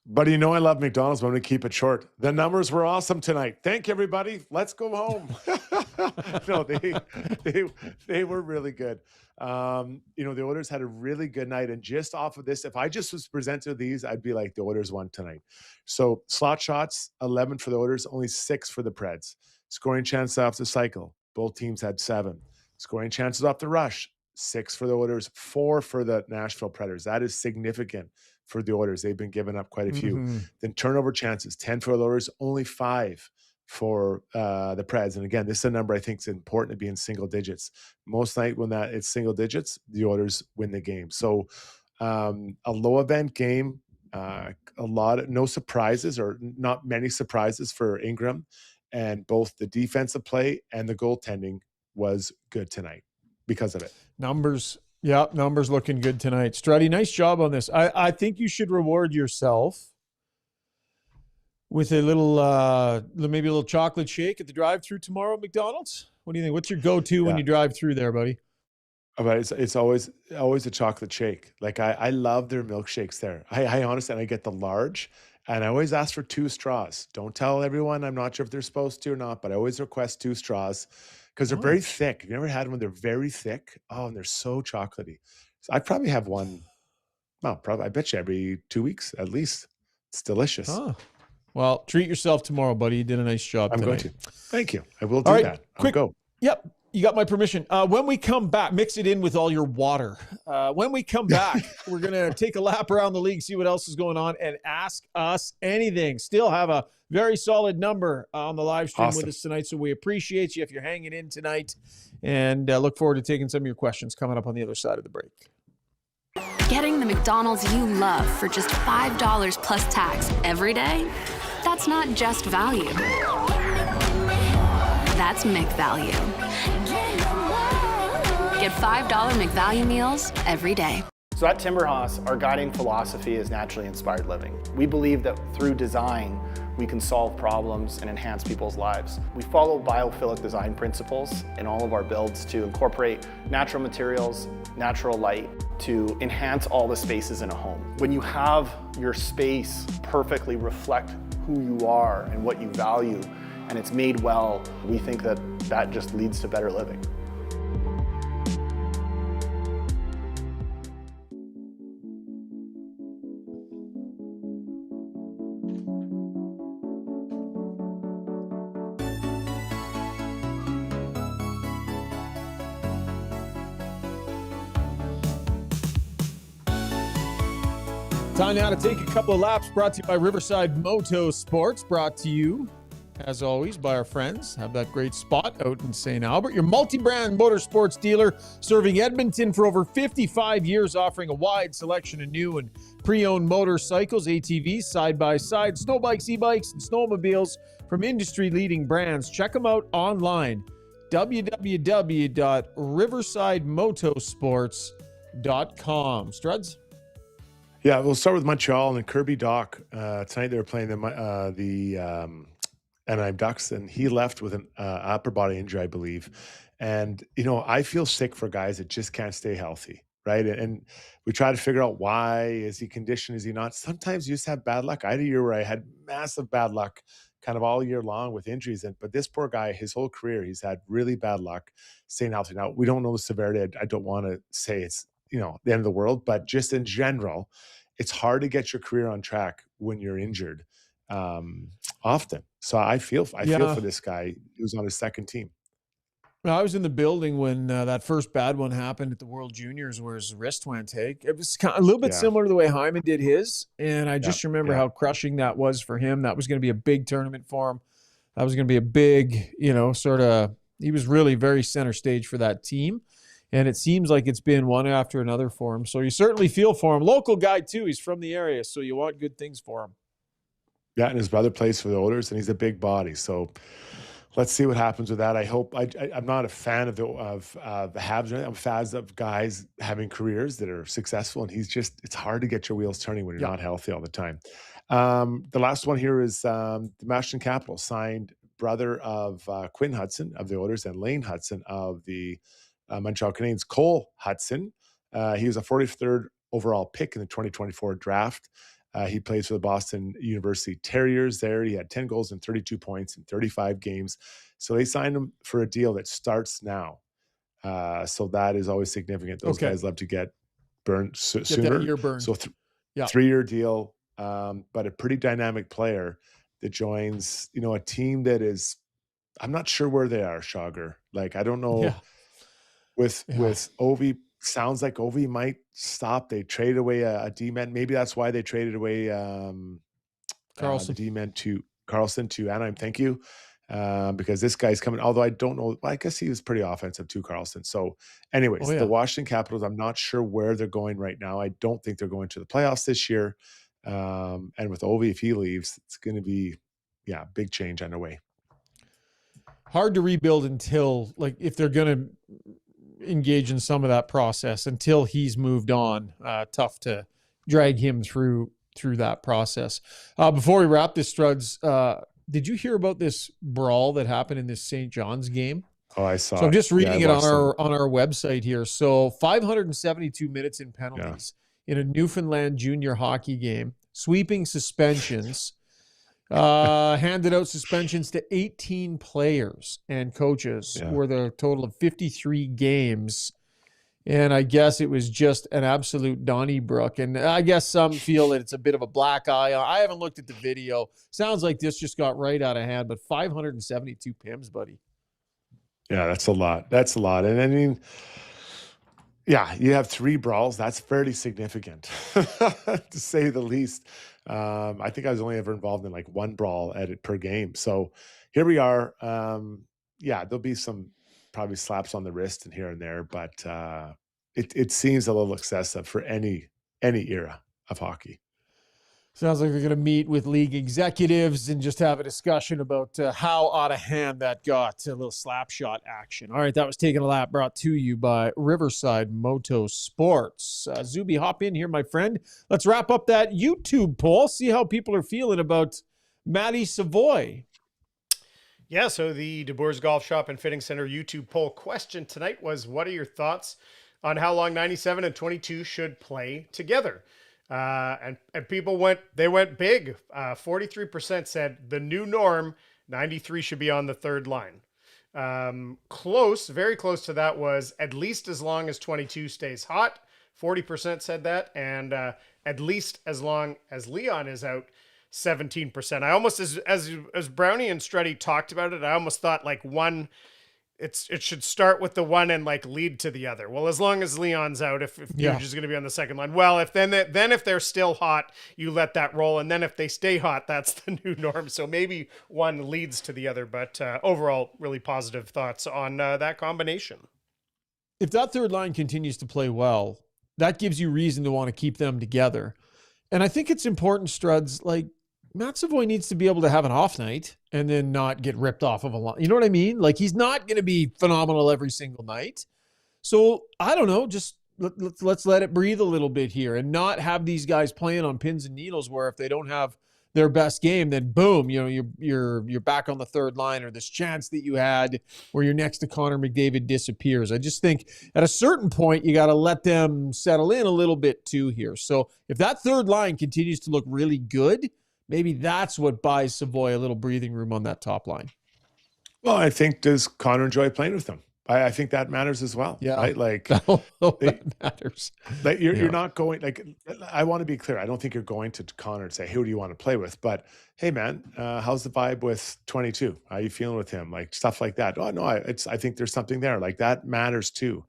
Buddy, I love McDonald's, but I'm going to keep it short. The numbers were awesome tonight. Thank you, everybody. Let's go home. No, they were really good. The Oilers had a really good night. And just off of this, if I just was presented these, I'd be like, the Oilers won tonight. So slot shots, 11 for the Oilers, only 6 for the Preds. Scoring chances off the cycle, both teams had 7. Scoring chances off the rush, 6 for the Oilers, 4 for the Nashville Predators. That is significant for the Oilers. They've been giving up quite a few. Mm-hmm. Then turnover chances, 10 for the Oilers, only 5 for the Preds. And again, this is a number I think is important to be in single digits. Most night when it's single digits, the Oilers win the game. So a low event game, no surprises or not many surprises for Ingram, and both the defensive play and the goaltending was good tonight because of it. Numbers looking good tonight. Struddy, nice job on this. I think you should reward yourself with a little, maybe a little chocolate shake at the drive-thru tomorrow at McDonald's. What do you think? What's your go-to when you drive through there, buddy? But it's always a chocolate shake. Like I love their milkshakes there. I honestly, and I get the large, and I always ask for 2 straws. Don't tell everyone. I'm not sure if they're supposed to or not, but I always request 2 straws. Because they're very thick. Have you ever had one? They're very thick. Oh, and they're so chocolatey. So I probably have one. Well, probably. I bet you every 2 weeks at least. It's delicious. Oh, well, treat yourself tomorrow, buddy. You did a nice job. I'm tonight. going to. Thank you. I will do that. Quick, I'll go. Yep. You got my permission. When we come back, mix it in with all your water. When we come back, we're going to take a lap around the league, see what else is going on, and ask us anything. Still have a very solid number on the live stream with us tonight, so we appreciate you if you're hanging in tonight, and look forward to taking some of your questions coming up on the other side of the break. Getting the McDonald's you love for just $5 plus tax every day? That's not just value. That's McValue. Get $5 McValue meals every day. So at Timberhouse, our guiding philosophy is naturally inspired living. We believe that through design, we can solve problems and enhance people's lives. We follow biophilic design principles in all of our builds to incorporate natural materials, natural light, to enhance all the spaces in a home. When you have your space perfectly reflect who you are and what you value, and it's made well, we think that that just leads to better living. Time now to take a couple of laps, brought to you by Riverside Motorsports, brought to you, as always, by our friends. Have that great spot out in St. Albert. Your multi-brand motorsports dealer serving Edmonton for over 55 years, offering a wide selection of new and pre-owned motorcycles, ATVs, side-by-side, snow bikes, e-bikes, and snowmobiles from industry-leading brands. Check them out online, www.riversidemotorsports.com. Struds? Yeah, we'll start with Montreal and Kirby Dock. Tonight they were playing the Anaheim Ducks, and he left with an upper body injury, I believe. And, I feel sick for guys that just can't stay healthy, right? And we try to figure out why. Is he conditioned? Is he not? Sometimes you just have bad luck. I had a year where I had massive bad luck kind of all year long with injuries. But this poor guy, his whole career, he's had really bad luck staying healthy. Now, we don't know the severity. I don't want to say it's, the end of the world, but just in general, it's hard to get your career on track when you're injured often. So I feel for this guy who's on his second team. Well, I was in the building when that first bad one happened at the World Juniors where his wrist went take. It was kind of a little bit similar to the way Hyman did his. And I just remember how crushing that was for him. That was going to be a big tournament for him. That was going to be a big, he was really very center stage for that team. And it seems like it's been one after another for him. So you certainly feel for him. Local guy, too. He's from the area, so you want good things for him. Yeah, and his brother plays for the Oilers, and he's a big body. So let's see what happens with that. I hope I'm not a fan of the halves. I'm fans of guys having careers that are successful, and it's hard to get your wheels turning when you're not healthy all the time. The last one here is the Washington Capitals signed brother of Quinn Hudson of the Oilers and Lane Hudson of the Montreal Canadiens, Cole Hudson. He was a 43rd overall pick in the 2024 draft. He plays for the Boston University Terriers there. He had 10 goals and 32 points in 35 games. So they signed him for a deal that starts now. So that is always significant. Those guys love to get burned sooner. That year burned. So 3-year deal, but a pretty dynamic player that joins, a team that is, I'm not sure where they are, Shaugger. Like, I don't know. With Ovi, sounds like Ovi might stop. They traded away a D-man. Maybe that's why they traded away Carlson. The D-man to Carlson to Anaheim. Thank you. Because this guy's coming, although I don't know. I guess he was pretty offensive too, Carlson. So anyways, the Washington Capitals, I'm not sure where they're going right now. I don't think they're going to the playoffs this year. And with Ovi, if he leaves, it's going to be, big change underway. Hard to rebuild until, if they're going to engage in some of that process until he's moved on. Tough to drag him through that process. Before we wrap this, Struds, did you hear about this brawl that happened in this St. John's game? Oh, I saw. So I'm just reading it on our website here. So 572 minutes in penalties in a Newfoundland junior hockey game, sweeping suspensions. Handed out suspensions to 18 players and coaches were the total of 53 games. And I guess it was just an absolute Donnybrook. And I guess some feel that it's a bit of a black eye. I haven't looked at the video. Sounds like this just got right out of hand, but 572 pims, buddy. Yeah, that's a lot. And I mean, you have 3 brawls. That's fairly significant, to say the least. I think I was only ever involved in 1 brawl per game. So here we are. There'll be some probably slaps on the wrist and here and there, but it seems a little excessive for any era of hockey. Sounds like they're going to meet with league executives and just have a discussion about how out of hand that got. A little slap shot action. All right, that was Taking a Lap, brought to you by Riverside Moto Sports. Zuby, hop in here, my friend. Let's wrap up that YouTube poll. See how people are feeling about Matty Savoie. Yeah, so the DeBoers Golf Shop and Fitting Center YouTube poll question tonight was, what are your thoughts on how long 97 and 22 should play together? And people went big. 43% said the new norm, 93 should be on the third line. Very close to that was at least as long as 22 stays hot. 40% said that. And at least as long as Leon is out, 17%. I almost, as Brownie and Struddy talked about it, I almost thought one, it should start with the one and lead to the other. Well, as long as Leon's out, if Huge is going to be on the second line. Well, if they're still hot, you let that roll, and then if they stay hot, that's the new norm. So maybe one leads to the other, but overall, really positive thoughts on that combination. If that third line continues to play well, that gives you reason to want to keep them together. And I think it's important, Struds, Matt Savoie needs to be able to have an off night and then not get ripped off of a line. You know what I mean? He's not going to be phenomenal every single night. So I don't know, just let's let it breathe a little bit here and not have these guys playing on pins and needles where if they don't have their best game, then boom, you're back on the third line, or this chance that you had where you're next to Connor McDavid disappears. I just think at a certain point you got to let them settle in a little bit too here. So if that third line continues to look really good, maybe that's what buys Savoie a little breathing room on that top line. Well, I think, does Connor enjoy playing with them? I think that matters as well. Yeah. Right? Like, that matters. Like you're not going, like, I want to be clear. I don't think you're going to Connor and say, who do you want to play with? But hey, man, how's the vibe with 22? How are you feeling with him? Like, stuff like that. Oh, no, I think there's something there. Like, that matters too.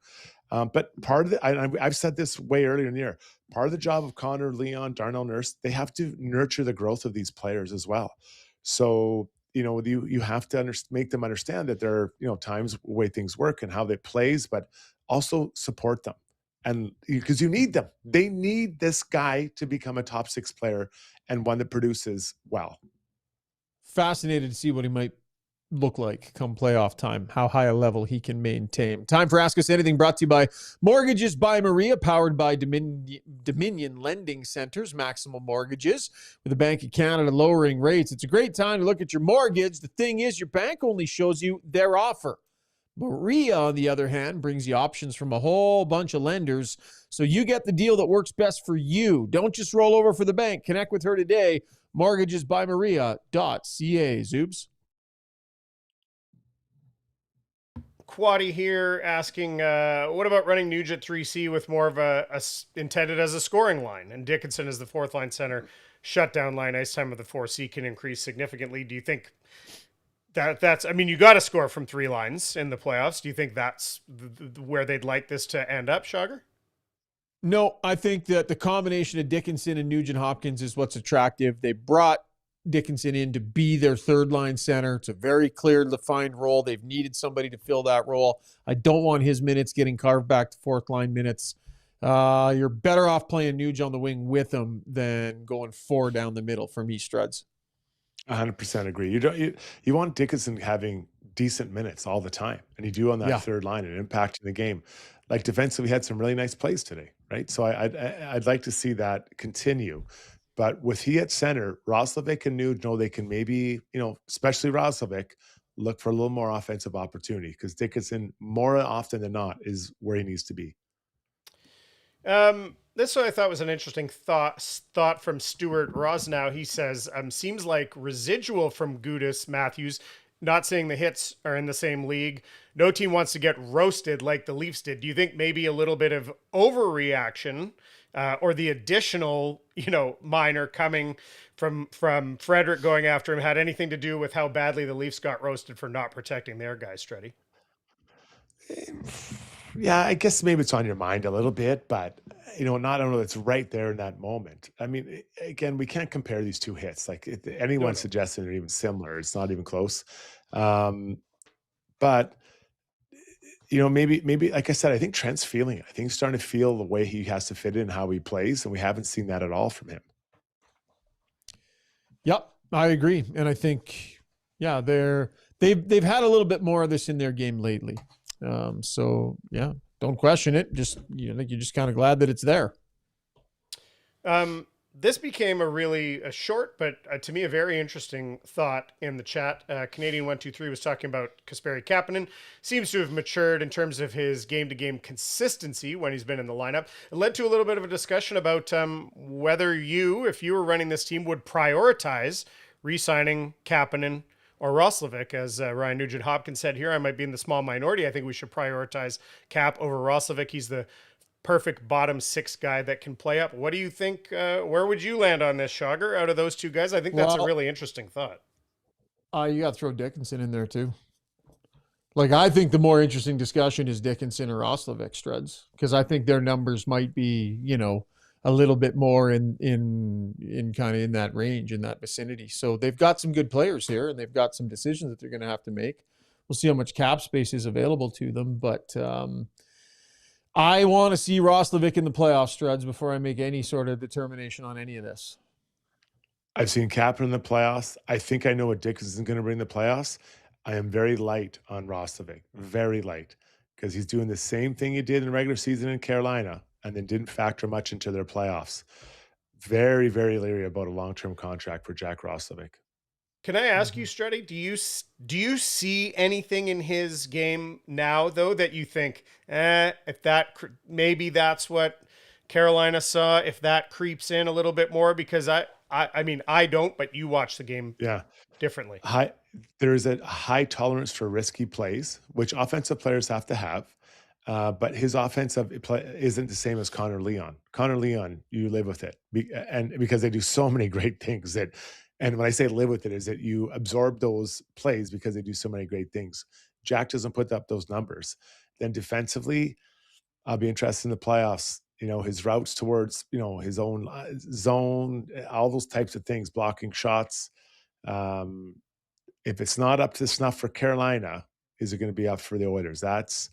But part of I've said this way earlier in the year, part of the job of Connor, Leon, Darnell Nurse, they have to nurture the growth of these players as well. So, you have to make them understand that there are, times, way things work and how they plays, but also support them. And because you need them, they need this guy to become a top 6 player and one that produces well. Fascinated to see what he might look like come playoff time, how high a level he can maintain. Time for Ask Us Anything, brought to you by Mortgages by Maria, powered by Dominion Lending Centers, Maximum Mortgages. With the Bank of Canada lowering rates, it's a great time to look at your mortgage. The thing is, your bank only shows you their offer. Maria, on the other hand, brings you options from a whole bunch of lenders, so you get the deal that works best for you. Don't just roll over for the bank. Connect with her today. mortgagesbymaria.ca. Zoobs. Quaddy here asking, what about running Nuge at 3C with more of a intended as a scoring line, and Dickinson as the fourth line center, shutdown line, ice time of the 4C can increase significantly? Do you think that's, I mean, you got to score from 3 lines in the playoffs. Do you think that's where they'd like this to end up, Shaugger? No, I think that the combination of Dickinson and Nugent Hopkins is what's attractive. They brought Dickinson in to be their third line center. It's a very clear, defined role. They've needed somebody to fill that role. I don't want his minutes getting carved back to fourth line minutes. You're better off playing Nuge on the wing with him than going 4 down the middle for me, Struds. 100% agree. You want Dickinson having decent minutes all the time, and you do on that third line and impacting the game. Like, defensively, we had some really nice plays today, right? So I'd like to see that continue. But with he at center, Roslovic and Nuge know they can maybe, especially Roslovic, look for a little more offensive opportunity, because Dickinson, more often than not, is where he needs to be. This one I thought was an interesting thought from Stuart Rosnow. He says, seems like residual from Gudis, Matthews, not saying the hits are in the same league. No team wants to get roasted like the Leafs did. Do you think maybe a little bit of overreaction or the additional, minor coming from Frederick going after him had anything to do with how badly the Leafs got roasted for not protecting their guys, Struddy? Yeah, I guess maybe it's on your mind a little bit, but I don't know it's right there in that moment. I mean, again, we can't compare these two hits. Like, if anyone suggesting they're even similar, it's not even close. But maybe like I said, I think Trent's feeling it. I think he's starting to feel the way he has to fit in, how he plays, and we haven't seen that at all from him. Yep, I agree, and I think they've had a little bit more of this in their game lately. So yeah, don't question it. Just you're just kind of glad that it's there. This became a short, but to me, a very interesting thought in the chat. Canadian 123 was talking about Kasperi Kapanen. Seems to have matured in terms of his game-to-game consistency when he's been in the lineup. It led to a little bit of a discussion about whether if you were running this team, would prioritize re-signing Kapanen or Roslovic. As Ryan Nugent-Hopkins said here, I might be in the small minority. I think we should prioritize Cap over Roslovic. He's the perfect bottom 6 guy that can play up. What do you think? Where would you land on this, Shaugger, out of those two guys? I think that's a really interesting thought. You got to throw Dickinson in there too. Like, I think the more interesting discussion is Dickinson or Roslovic, Struds, because I think their numbers might be, a little bit more in kind of in that range, in that vicinity. So they've got some good players here, and they've got some decisions that they're going to have to make. We'll see how much cap space is available to them, but I want to see Roslovic in the playoffs, Struds, before I make any sort of determination on any of this. I've seen Kapanen in the playoffs. I think I know what Dickinson's going to bring the playoffs. I am very light on Roslovic, very light, because he's doing the same thing he did in the regular season in Carolina and then didn't factor much into their playoffs. very, very leery about a long-term contract for Jack Roslovic. Can I ask you, Struddy, do you see anything in his game now, though, that you think, if that maybe that's what Carolina saw, if that creeps in a little bit more? Because I mean, I don't, but you watch the game differently. There's a high tolerance for risky plays, which offensive players have to have. But his offensive play isn't the same as Connor Leon. Connor Leon, you live with it, and because they do so many great things that. And when I say live with it, is that you absorb those plays because they do so many great things. Jack doesn't put up those numbers. Then defensively, I'll be interested in the playoffs. His routes towards, his own zone, all those types of things, blocking shots. If it's not up to snuff for Carolina, is it going to be up for the Oilers? That's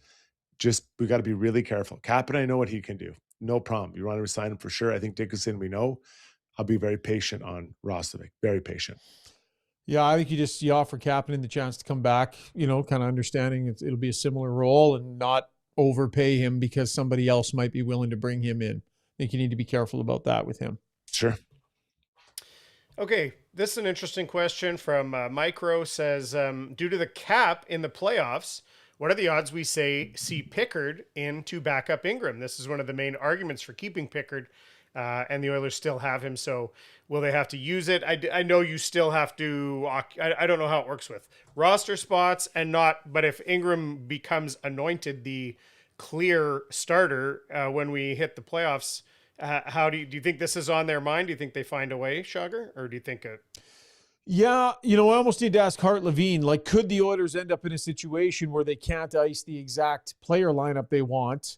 just, we got to be really careful. Cap and I know what he can do. No problem. You want to resign him for sure. I think Dickinson, we know. I'll be very patient on Roslovic. Very patient. Yeah, I think you offer Kapanen the chance to come back, kind of understanding it'll be a similar role and not overpay him because somebody else might be willing to bring him in. I think you need to be careful about that with him. Sure. Okay, this is an interesting question from Micro. Says, due to the cap in the playoffs, what are the odds we see Pickard in to back up Ingram? This is one of the main arguments for keeping Pickard. And the Oilers still have him. So will they have to use it? I know you still have to, I don't know how it works with roster spots and not, but if Ingram becomes anointed the clear starter when we hit the playoffs, how do you think this is on their mind? Do you think they find a way, Shaugger? Or do you think Yeah, I almost need to ask Hart Levine, could the Oilers end up in a situation where they can't ice the exact player lineup they want?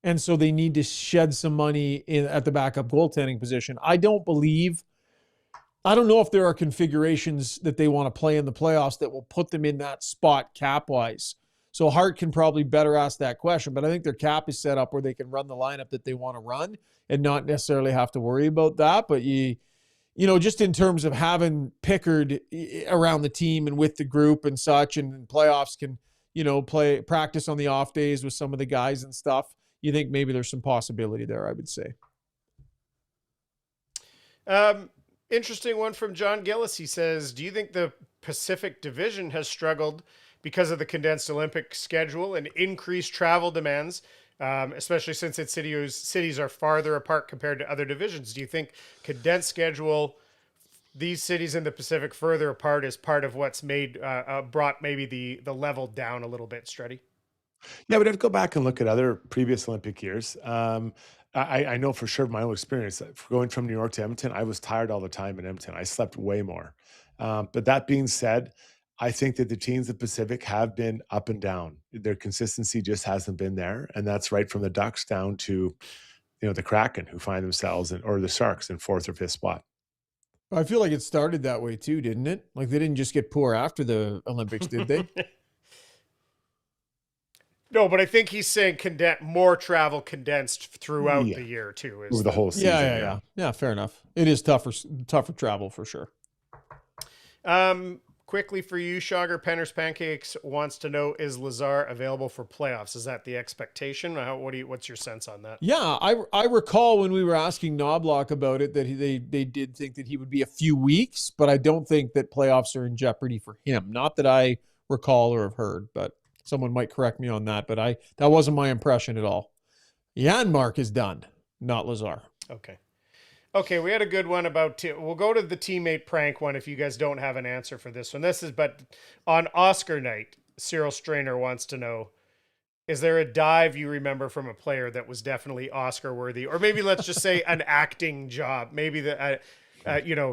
And so they need to shed some money at the backup goaltending position. I don't know if there are configurations that they want to play in the playoffs that will put them in that spot cap-wise. So Hart can probably better ask that question, but I think their cap is set up where they can run the lineup that they want to run and not necessarily have to worry about that. But just in terms of having Pickard around the team and with the group and such, and playoffs can, practice on the off days with some of the guys and stuff. You think maybe there's some possibility there, I would say. Interesting one from John Gillis. He says, do you think the Pacific Division has struggled because of the condensed Olympic schedule and increased travel demands, especially since its cities are farther apart compared to other divisions? Do you think condensed schedule, these cities in the Pacific further apart, is part of what's brought maybe the level down a little bit, Struddy? Yeah, we'd have to go back and look at other previous Olympic years. I know for sure my own experience, going from New York to Edmonton, I was tired all the time in Edmonton. I slept way more. But that being said, I think that the teams of the Pacific have been up and down. Their consistency just hasn't been there. And that's right from the Ducks down to, the Kraken, who find themselves or the Sharks in 4th or 5th spot. I feel like it started that way too, didn't it? Like they didn't just get poor after the Olympics, did they? No, but I think he's saying more travel condensed throughout the year too. Over the whole season. Yeah, fair enough. It is tougher travel for sure. Quickly for you, Shaugger, Penner's Pancakes wants to know, is Lazar available for playoffs? Is that the expectation? What's your sense on that? Yeah, I recall when we were asking Knobloch about it that they did think that he would be a few weeks, but I don't think that playoffs are in jeopardy for him. Not that I recall or have heard, but someone might correct me on that, but that wasn't my impression at all. Janmark is done, not Lazar. Okay, we had a good one about, we'll go to the teammate prank one if you guys don't have an answer for this one. But on Oscar night, Cyril Strainer wants to know, is there a dive you remember from a player that was definitely Oscar worthy? Or maybe let's just say an acting job. Maybe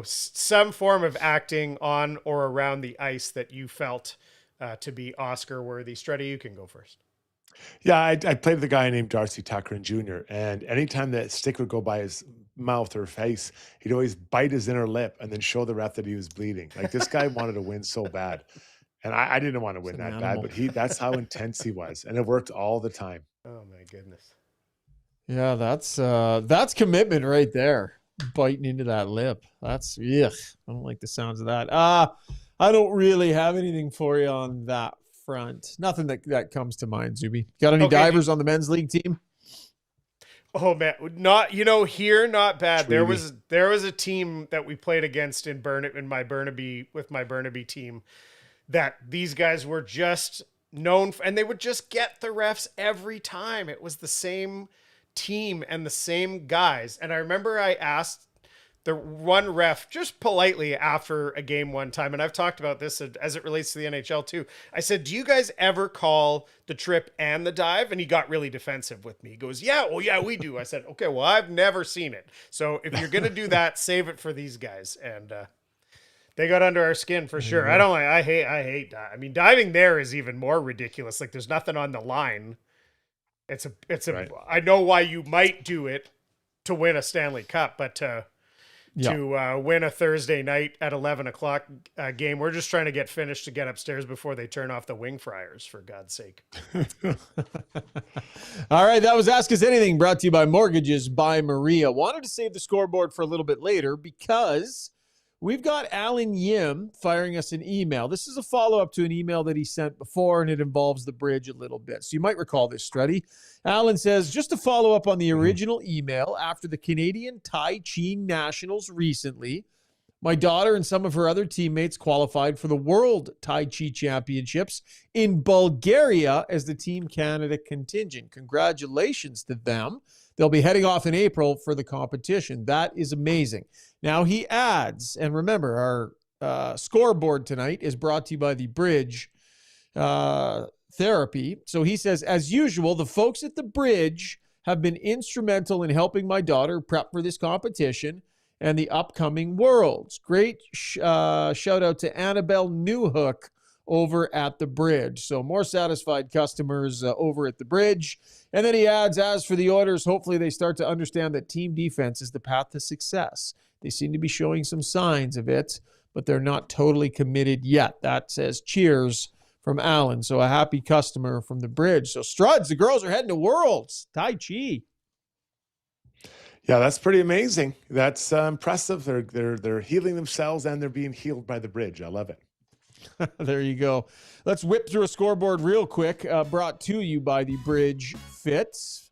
some form of acting on or around the ice that you felt to be Oscar worthy. Struddy, you can go first. Yeah, I played with a guy named Darcy Tucker Jr. And anytime that stick would go by his mouth or face, he'd always bite his inner lip and then show the ref that he was bleeding. Like this guy wanted to win so bad. And I didn't want to win that bad, but that's how intense he was. And it worked all the time. Oh my goodness. Yeah, that's commitment right there. Biting into that lip. That's, I don't like the sounds of that. I don't really have anything for you on that front. Nothing that comes to mind, Zuby. Got any divers on the men's league team? Oh man, not here, not bad. Tweedy. There was a team that we played against in my Burnaby team that these guys were just known for, and they would just get the refs every time. It was the same team and the same guys. And I remember I asked the one ref just politely after a game one time, and I've talked about this as it relates to the NHL too. I said, do you guys ever call the trip and the dive? And he got really defensive with me. He goes, yeah, well, yeah, we do. I said, okay, well, I've never seen it. So if you're going to do that, save it for these guys. And they got under our skin for sure. I hate that. I mean, diving there is even more ridiculous. Like there's nothing on the line. It's Right. I know why you might do it to win a Stanley Cup, but to win a Thursday night at 11 o'clock game, we're just trying to get finished to get upstairs before they turn off the wing fryers, for God's sake. All right, that was Ask Us Anything, brought to you by Mortgages by Maria. Wanted to save the scoreboard for a little bit later because we've got Alan Yim firing us an email. This is a follow-up to an email that he sent before, and it involves the bridge a little bit. So you might recall this, Struddy. Alan says, just to follow up on the original email, after the Canadian Tai Chi Nationals recently, my daughter and some of her other teammates qualified for the World Tai Chi Championships in Bulgaria as the Team Canada contingent. Congratulations to them. They'll be heading off in April for the competition. That is amazing. Now he adds, and remember, our scoreboard tonight is brought to you by the Bridge Therapy. So he says, as usual, the folks at the Bridge have been instrumental in helping my daughter prep for this competition and the upcoming Worlds. Great shout out to Annabelle Newhook over at the Bridge. So more satisfied customers over at the Bridge. And then he adds, as for the Oilers, hopefully they start to understand that team defense is the path to success. They seem to be showing some signs of it, but they're not totally committed yet. That says cheers from Alan. So a happy customer from the Bridge. So Struds, the girls are heading to Worlds. Tai Chi. Yeah, that's pretty amazing. That's impressive. They're healing themselves and they're being healed by the Bridge. I love it. There you go. Let's whip through a scoreboard real quick. Brought to you by the Bridge Fits.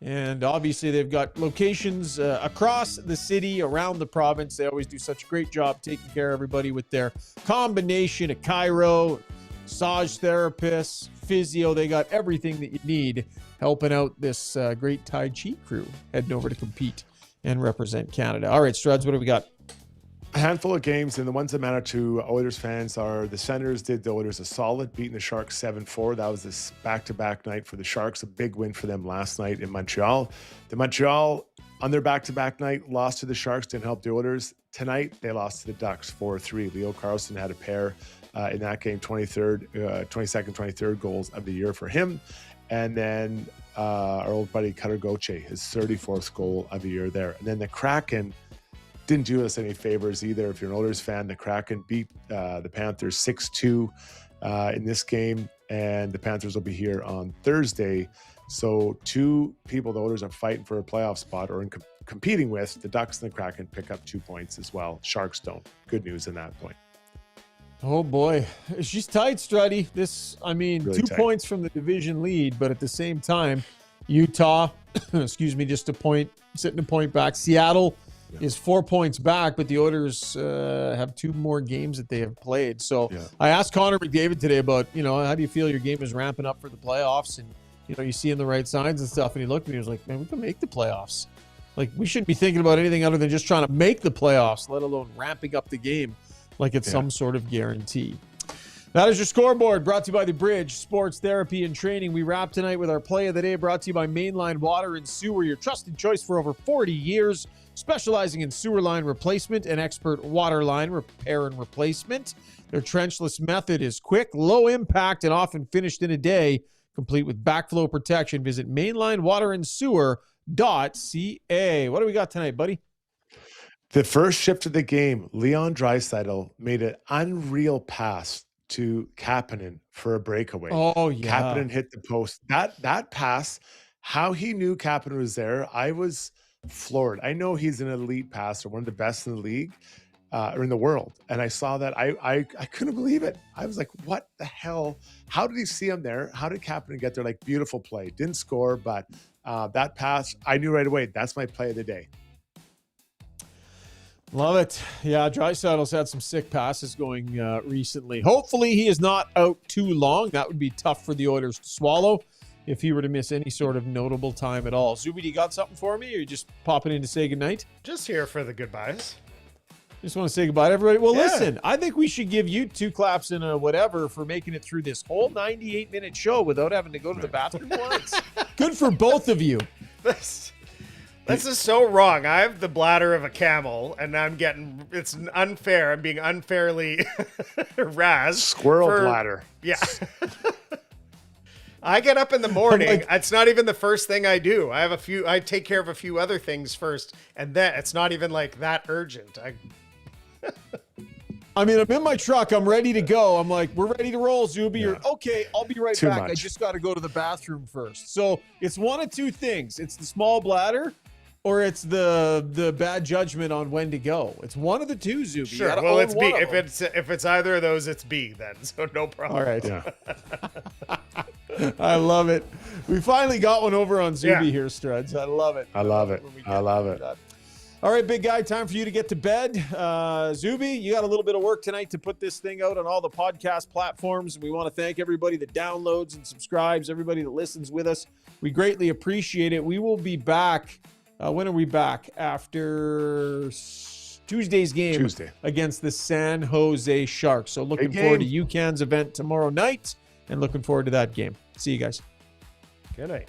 And obviously they've got locations across the city, around the province. They always do such a great job taking care of everybody with their combination of chiro, massage therapists, physio. They got everything that you need helping out this great Tai Chi crew heading over to compete and represent Canada. All right, Struds, what do we got? A handful of games, and the ones that matter to Oilers fans are the Senators did the Oilers a solid, beating the Sharks 7-4. That was this back-to-back night for the Sharks, a big win for them last night in Montreal. The Montreal, on their back-to-back night, lost to the Sharks, didn't help the Oilers. Tonight, they lost to the Ducks 4-3. Leo Carlson had a pair in that game, 22nd, 23rd goals of the year for him. And then our old buddy Cutter Goche, his 34th goal of the year there. And then the Kraken didn't do us any favors either. If you're an Oilers fan, the Kraken beat the Panthers 6-2 in this game, and the Panthers will be here on Thursday. So two people the Oilers are fighting for a playoff spot or competing with, the Ducks and the Kraken, pick up 2 points as well. Sharks don't. Good news in that point. Oh boy, she's tight, Struddy. This, I mean, Really 2 tight. points from the division lead, but at the same time, Utah, excuse me, just sitting a point back. Seattle is 4 points back, but the Oilers have 2 more games that they have played. So I asked Connor McDavid today about, how do you feel your game is ramping up for the playoffs? And, you seeing the right signs and stuff. And he looked at me and was like, man, we can make the playoffs. Like, we shouldn't be thinking about anything other than just trying to make the playoffs, let alone ramping up the game like it's some sort of guarantee. That is your scoreboard, brought to you by The Bridge, Sports Therapy and Training. We wrap tonight with our play of the day, brought to you by Mainline Water and Sewer, your trusted choice for over 40 years, specializing in sewer line replacement and expert water line repair and replacement. Their trenchless method is quick, low impact, and often finished in a day, complete with backflow protection. Visit mainlinewaterandsewer.ca. What do we got tonight, buddy? The first shift of the game, Leon Draisaitl made an unreal pass to Kapanen for a breakaway. Oh, yeah. Kapanen hit the post. That pass, how he knew Kapanen was there, I was floored. I know he's an elite passer, one of the best in the league or in the world. And I saw that. I couldn't believe it. I was like, what the hell? How did he see him there? How did Kapanen get there? Like, beautiful play. Didn't score, but That pass, I knew right away, that's my play of the day. Love it. Yeah, Draisaitl's had some sick passes going recently. Hopefully he is not out too long. That would be tough for the Oilers to swallow if he were to miss any sort of notable time at all. Zuby, do you got something for me, or are you just popping in to say goodnight? Just here for the goodbyes. Just want to say goodbye to everybody. Well, Yeah. listen, I think we should give you 2 claps and a whatever for making it through this whole 98-minute show without having to go to the bathroom once. Good for both of you. This is so wrong. I have the bladder of a camel, and it's unfair. I'm being unfairly razzed. Squirrel bladder. Yeah. I get up in the morning. It's not even the first thing I do. I take care of a few other things first, and then it's not even like that urgent. I mean, I'm in my truck. I'm ready to go. I'm like, we're ready to roll, Zuby. Yeah. You're okay. I'll be right Too back. much. I just got to go to the bathroom first. So it's one of two things. It's the small bladder, or it's the bad judgment on when to go. It's one of the two, Zuby. You Sure. gotta Well, own it's B. one of them. If it's either of those, it's B then. So no problem. All right. Yeah. I love it. We finally got one over on Zuby Yeah. here, Struds. I love it. I love it. When we I love it. that. All right, big guy, time for you to get to bed. Zuby, you got a little bit of work tonight to put this thing out on all the podcast platforms. We want to thank everybody that downloads and subscribes, everybody that listens with us. We greatly appreciate it. We will be back. When are we back? After Tuesday's game Tuesday against the San Jose Sharks. So looking forward to UCAN's event tomorrow night and looking forward to that game. See you guys. Good night.